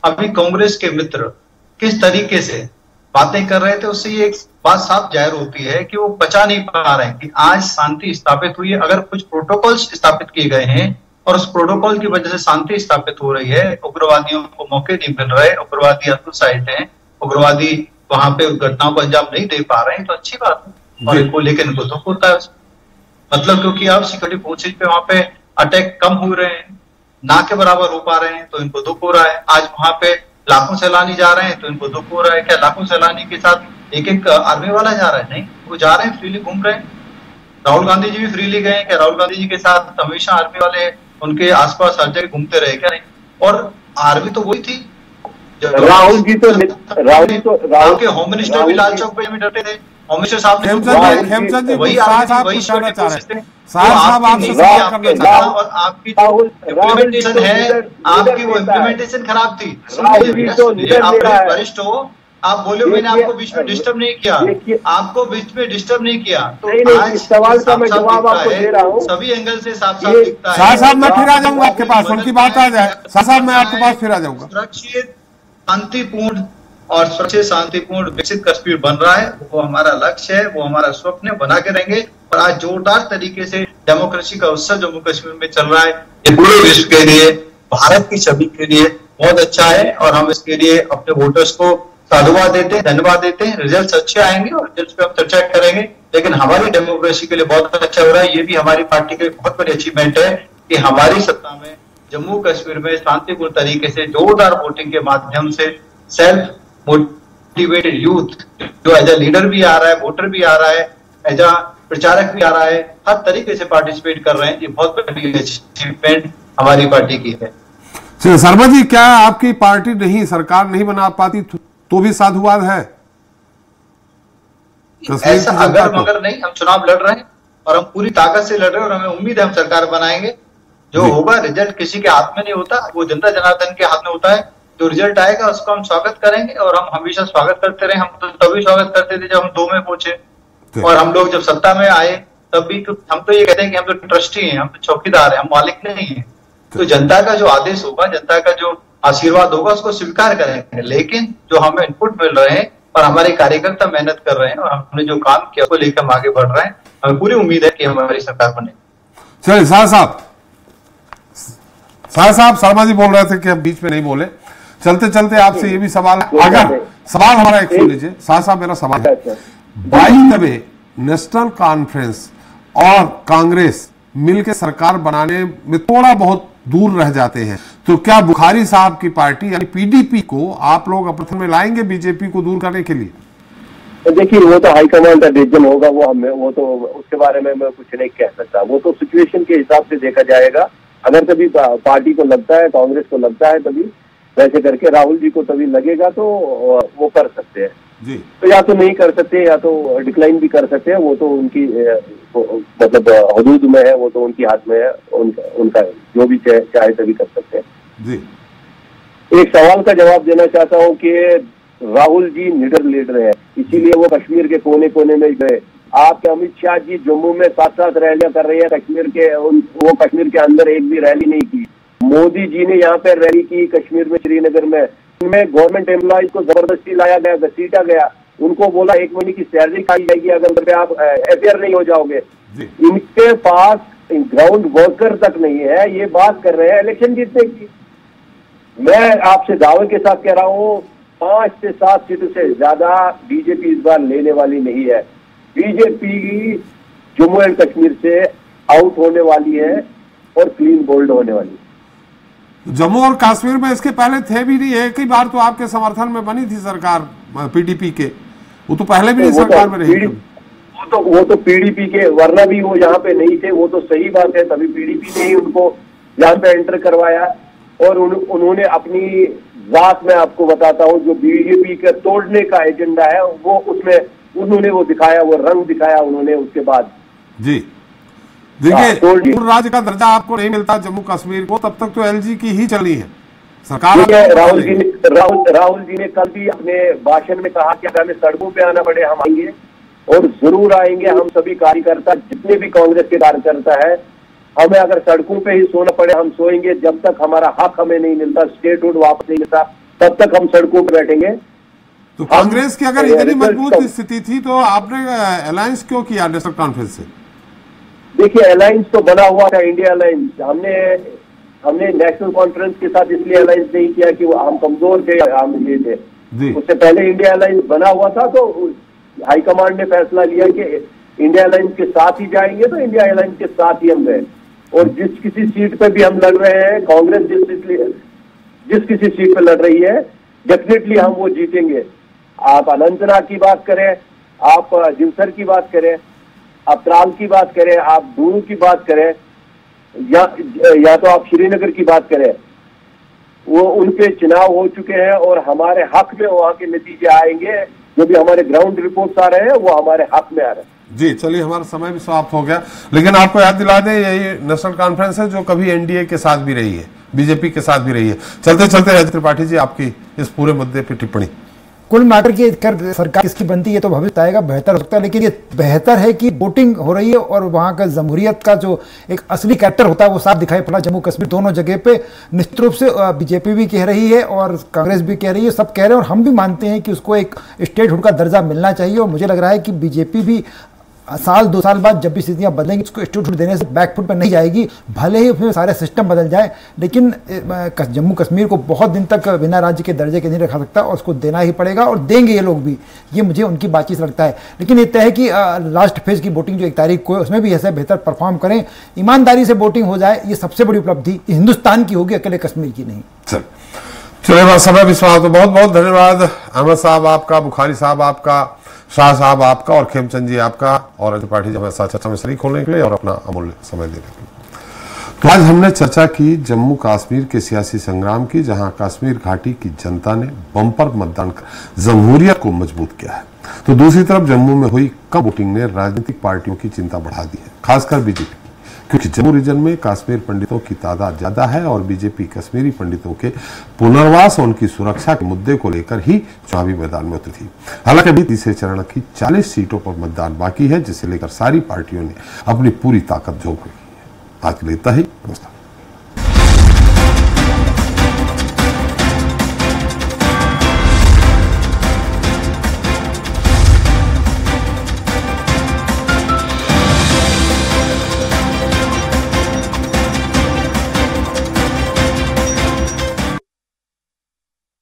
अभी कांग्रेस के मित्र किस तरीके से बातें कर रहे थे, उससे ये एक बात साफ जाहिर होती है कि वो बचा नहीं पा रहे हैं कि आज शांति स्थापित हुई है। अगर कुछ प्रोटोकॉल्स स्थापित किए गए हैं और उस प्रोटोकॉल की वजह से शांति स्थापित हो रही है, उग्रवादियों को मौके नहीं मिल रहे, उग्रवादी हतोत्साहित हैं, उग्रवादी वहां पे घटनाओं को अंजाम नहीं दे पा रहे हैं, तो अच्छी बात है। और इनको लेकर इनको दुख होता है मतलब, क्योंकि आप सिक्योरिटी फोर्सेज पे वहां पे अटैक कम हो रहे हैं, ना के बराबर हो पा रहे हैं, तो इनको दुख हो रहा है। आज वहां पे लाखों सैलानी जा रहे हैं तो इनको दुख हो रहा है। क्या लाखों सैलानी के साथ एक एक आर्मी वाला जा रहा है? नहीं, वो जा रहे हैं, फ्रीली घूम रहे हैं। राहुल गांधी जी भी फ्रीली गए। क्या राहुल गांधी जी के साथ हमेशा आर्मी वाले उनके आसपास हर जगह घूमते रहे? क्या नहीं? और आर्मी तो वही थी। राहुल के होम मिनिस्टर भी लाल चौक पे डटे थे। होम मिनिस्टर साहब ने वही साहब आपसे सवाल करना चाहता हूं, और आपकी इम्प्लीमेंटेशन है, आपकी वो इम्प्लीमेंटेशन खराब थी। आप वरिष्ठ हो, आप बोले मैंने आपको बीच में डिस्टर्ब नहीं किया, आपको बीच में डिस्टर्ब नहीं किया, तो आज सवाल का मैं जवाब आपको दे रहा हूँ, सभी एंगल से साफ साफ दिखता है। साहब मैं फिर आ जाऊंगा आपके पास, उनकी बात आ जाए। साहब मैं आपके पास फिर आ जाऊंगा। सुरक्षित, शांतिपूर्ण और सुरक्षित, शांतिपूर्ण विकसित कश्मीर बन रहा है, वो हमारा लक्ष्य है, वो हमारा स्वप्न है, बना के रहेंगे। और आज जोरदार तरीके से डेमोक्रेसी का उत्सव जम्मू कश्मीर में चल रहा है। ये पूरे विश्व के लिए, भारत की छवि के लिए बहुत अच्छा है और हम इसके लिए अपने वोटर्स को साधुवाद देते हैं, धन्यवाद देते हैं। रिजल्ट अच्छे आएंगे और रिजल्ट पे हम चर्चा करेंगे, लेकिन हमारी डेमोक्रेसी के लिए बहुत अच्छा हो रहा है। ये भी हमारी पार्टी की बहुत बड़ी अचीवमेंट है कि हमारी सत्ता में जम्मू कश्मीर में शांतिपूर्ण तरीके से जोरदार वोटिंग के माध्यम से सेल्फ मोटिवेटेड यूथ जो एज ए लीडर भी आ रहा है, वोटर भी आ रहा है, एज ए प्रचारक भी आ रहा है, हर तरीके से पार्टिसिपेट कर रहे हैं। ये बहुत बड़ी अचीवमेंट हमारी पार्टी की है। शर्मा जी, क्या आपकी पार्टी नहीं, सरकार नहीं बना पाती तो भी साधुवाद है? ऐसा अगर मगर नहीं, हम चुनाव लड़ रहे हैं और हम पूरी ताकत से लड़ रहे हैं और हमें उम्मीद है हम सरकार बनाएंगे। जो होगा, रिजल्ट किसी के हाथ में नहीं होता, वो जनता जनार्दन के हाथ में होता है। जो रिजल्ट आएगा उसको हम स्वागत करेंगे और हम हमेशा स्वागत करते रहे। हम तो तभी स्वागत करते थे जब हम 2 में पहुंचे, और हम लोग जब सत्ता में आए तब भी हम तो ये कहते हैं कि हम तो ट्रस्टी हैं, हम तो चौकीदार हैं, हम मालिक नहीं हैं। तो जनता का जो आदेश होगा, जनता का जो आशीर्वाद होगा, उसको स्वीकार करेंगे। लेकिन जो हमें इनपुट मिल रहे हैं और हमारे कार्यकर्ता मेहनत कर रहे हैं और हमने जो काम किया उसको लेकर हम आगे बढ़ रहे हैं। हमें पूरी उम्मीद है कि हमारी सरकार बने। चलिए शाह साहब शर्मा जी बोल रहे थे कि अब बीच में नहीं बोले, चलते चलते आपसे ये भी सवाल है, अगर सवाल हमारा एक सुन लीजिए शाह साहब, मेरा सवाल है 22 दबे नेशनल कॉन्फ्रेंस और कांग्रेस मिलकर सरकार बनाने में थोड़ा बहुत दूर रह जाते हैं, तो क्या बुखारी साहब की पार्टी यानी पीडीपी को आप लोग अपने में लाएंगे बीजेपी को दूर करने के लिए? तो देखिए वो तो हाईकमांड का डिसीजन होगा, वो तो उसके बारे में मैं कुछ नहीं कह सकता, वो तो सिचुएशन के हिसाब से देखा जाएगा। अगर कभी पार्टी को लगता है, कांग्रेस को लगता है तभी वैसे करके, राहुल जी को तभी लगेगा तो वो कर सकते हैं जी। तो या तो नहीं कर सकते या तो डिक्लाइन भी कर सकते हैं, वो तो उनकी मतलब हदूद में है, वो तो उनकी हाथ में है, उनका जो भी चाहे तभी कर सकते हैं जी। एक सवाल का जवाब देना चाहता हूँ कि राहुल जी निडर लीडर है, इसीलिए वो कश्मीर के कोने कोने में गए। आपके अमित शाह जी जम्मू में 7-7 रैलियां कर रहे हैं, कश्मीर के वो कश्मीर के अंदर एक भी रैली नहीं की। मोदी जी ने यहाँ पे रैली की कश्मीर में, श्रीनगर में, इनमें गवर्नमेंट एम्प्लॉइज को जबरदस्ती लाया गया, घसीटा गया, उनको बोला 1 महीने की सैलरी खाई जाएगी अगर आप अफेयर नहीं हो जाओगे। इनके पास ग्राउंड वर्कर तक नहीं है, ये बात कर रहे हैं इलेक्शन जीतने की। मैं आपसे दावे के साथ कह रहा हूँ 5 से 7 सीटों से ज्यादा बीजेपी इस बार लेने वाली नहीं है। बीजेपी जम्मू एंड कश्मीर से आउट होने वाली है और क्लीन बोल्ड होने वाली है। जम्मू और कश्मीर में इसके पहले थे भी नहीं, एक ही बार तो आपके समर्थन में बनी थी सरकार पीडीपी के, वो तो पहले भी सरकार में रही। वो तो पीडीपी के, वरना भी वो यहाँ पे नहीं थे, वो तो सही बात है, तभी पीडीपी ने ही उनको यहाँ पे एंटर करवाया। और उन्होंने अपनी जात में आपको बताता हूँ जो बीजेपी का तोड़ने का एजेंडा है वो उसमें उन्होंने वो दिखाया, वो रंग दिखाया उन्होंने। उसके बाद जी देखिए राज्य का दर्जा आपको नहीं मिलता जम्मू कश्मीर को, तब तक तो एलजी की ही चली है सरकार। राहुल जी ने कल भी अपने भाषण में कहा कि अगर हमें सड़कों पे आना पड़े हम आएंगे और जरूर आएंगे। हम सभी कार्यकर्ता जितने भी कांग्रेस के कार्यकर्ता है, हमें अगर सड़कों पे ही सोना पड़े हम सोएंगे, जब तक हमारा हक हमें नहीं मिलता, स्टेटहुड वापस नहीं मिलता, तब तक हम सड़कों पे बैठेंगे। तो कांग्रेस की अगर इतनी मजबूत स्थिति थी तो आपने अलायंस क्यों किया नेशनल कॉन्फ्रेंस से? देखिए अलायंस तो बना हुआ था, इंडिया अलायंस। हमने नेशनल कॉन्फ्रेंस के साथ इसलिए अलायंस नहीं किया कि हम कमजोर थे, हम ये थे। उससे पहले इंडिया अलायंस बना हुआ था, तो हाईकमांड ने फैसला लिया कि इंडिया अलायंस के साथ ही जाएंगे, तो इंडिया अलायंस के साथ ही हम गए। और जिस किसी सीट पे भी हम लड़ रहे हैं, कांग्रेस जिस किसी सीट पे लड़ रही है, डेफिनेटली हम वो जीतेंगे। आप अनंतनाग की बात करें, आप जिनसर की बात करें, आप त्राल की बात करें, आप दूरू की बात करें, या तो आप श्रीनगर की बात करें, वो उनके चुनाव हो चुके हैं और हमारे हक में वहां के नतीजे आएंगे। जो भी हमारे ग्राउंड रिपोर्ट्स आ रहे हैं वो हमारे हक में आ रहे हैं। जी चलिए, हमारा समय भी समाप्त हो गया, लेकिन आपको याद दिला दें यही नेशनल कॉन्फ्रेंस है जो कभी एनडीए के साथ भी रही है, बीजेपी के साथ भी रही है। चलते चलते राज त्रिपाठी जी आपकी इस पूरे मुद्दे पर टिप्पणी। कुल मैटर की कर सरकार किसकी बनती है तो भविष्य आएगा, बेहतर हो सकता है, लेकिन ये बेहतर है कि वोटिंग हो रही है और वहाँ का जमहूरियत का जो एक असली कैरेक्टर होता है वो साफ दिखाई पड़ा जम्मू कश्मीर दोनों जगह पे। निश्चित रूप से बीजेपी भी कह रही है और कांग्रेस भी कह रही है, सब कह रहे हैं, और हम भी मानते हैं कि उसको एक स्टेटहुड का दर्जा मिलना चाहिए। और मुझे लग रहा है कि बीजेपी भी साल 2 साल बाद जब भी स्थितियां बदलेंगी उसको स्टेटहुड देने से बैकफुट पर नहीं जाएगी, भले ही उसमें सारे सिस्टम बदल जाए, लेकिन जम्मू कश्मीर को बहुत दिन तक बिना राज्य के दर्जे के नहीं रखा सकता और उसको देना ही पड़ेगा और देंगे ये लोग भी, ये मुझे उनकी बातचीत से लगता है। लेकिन ये तय है कि लास्ट फेज की वोटिंग जो 1 तारीख को है उसमें भी ऐसे बेहतर परफॉर्म करें, ईमानदारी से वोटिंग हो जाए, ये सबसे बड़ी उपलब्धि हिंदुस्तान की होगी, अकेले कश्मीर की नहीं। चलिए समय विश्वास, तो बहुत बहुत धन्यवाद अहमद साहब आपका, बुखारी साहब आपका, शाह साहब आपका और खेमचंद जी आपका, और त्रिपाठी जी हमारे साथ चर्चा में शरीक होने के लिए और अपना अमूल्य समय देने के लिए। तो आज हमने चर्चा की जम्मू कश्मीर के सियासी संग्राम की, जहां कश्मीर घाटी की जनता ने बम्पर मतदान कर जमहूरियत को मजबूत किया है, तो दूसरी तरफ जम्मू में हुई कम वोटिंग ने राजनीतिक पार्टियों की चिंता बढ़ा दी है, खासकर बीजेपी, क्योंकि जम्मू रीजन में कश्मीर पंडितों की तादाद ज्यादा है और बीजेपी कश्मीरी पंडितों के पुनर्वास और उनकी सुरक्षा के मुद्दे को लेकर ही चुनावी मैदान में उतरी थी। हालांकि अभी तीसरे चरण की 40 सीटों पर मतदान बाकी है, जिसे लेकर सारी पार्टियों ने अपनी पूरी ताकत झोंक रखी है। आज के लिए इतना ही, नमस्कार।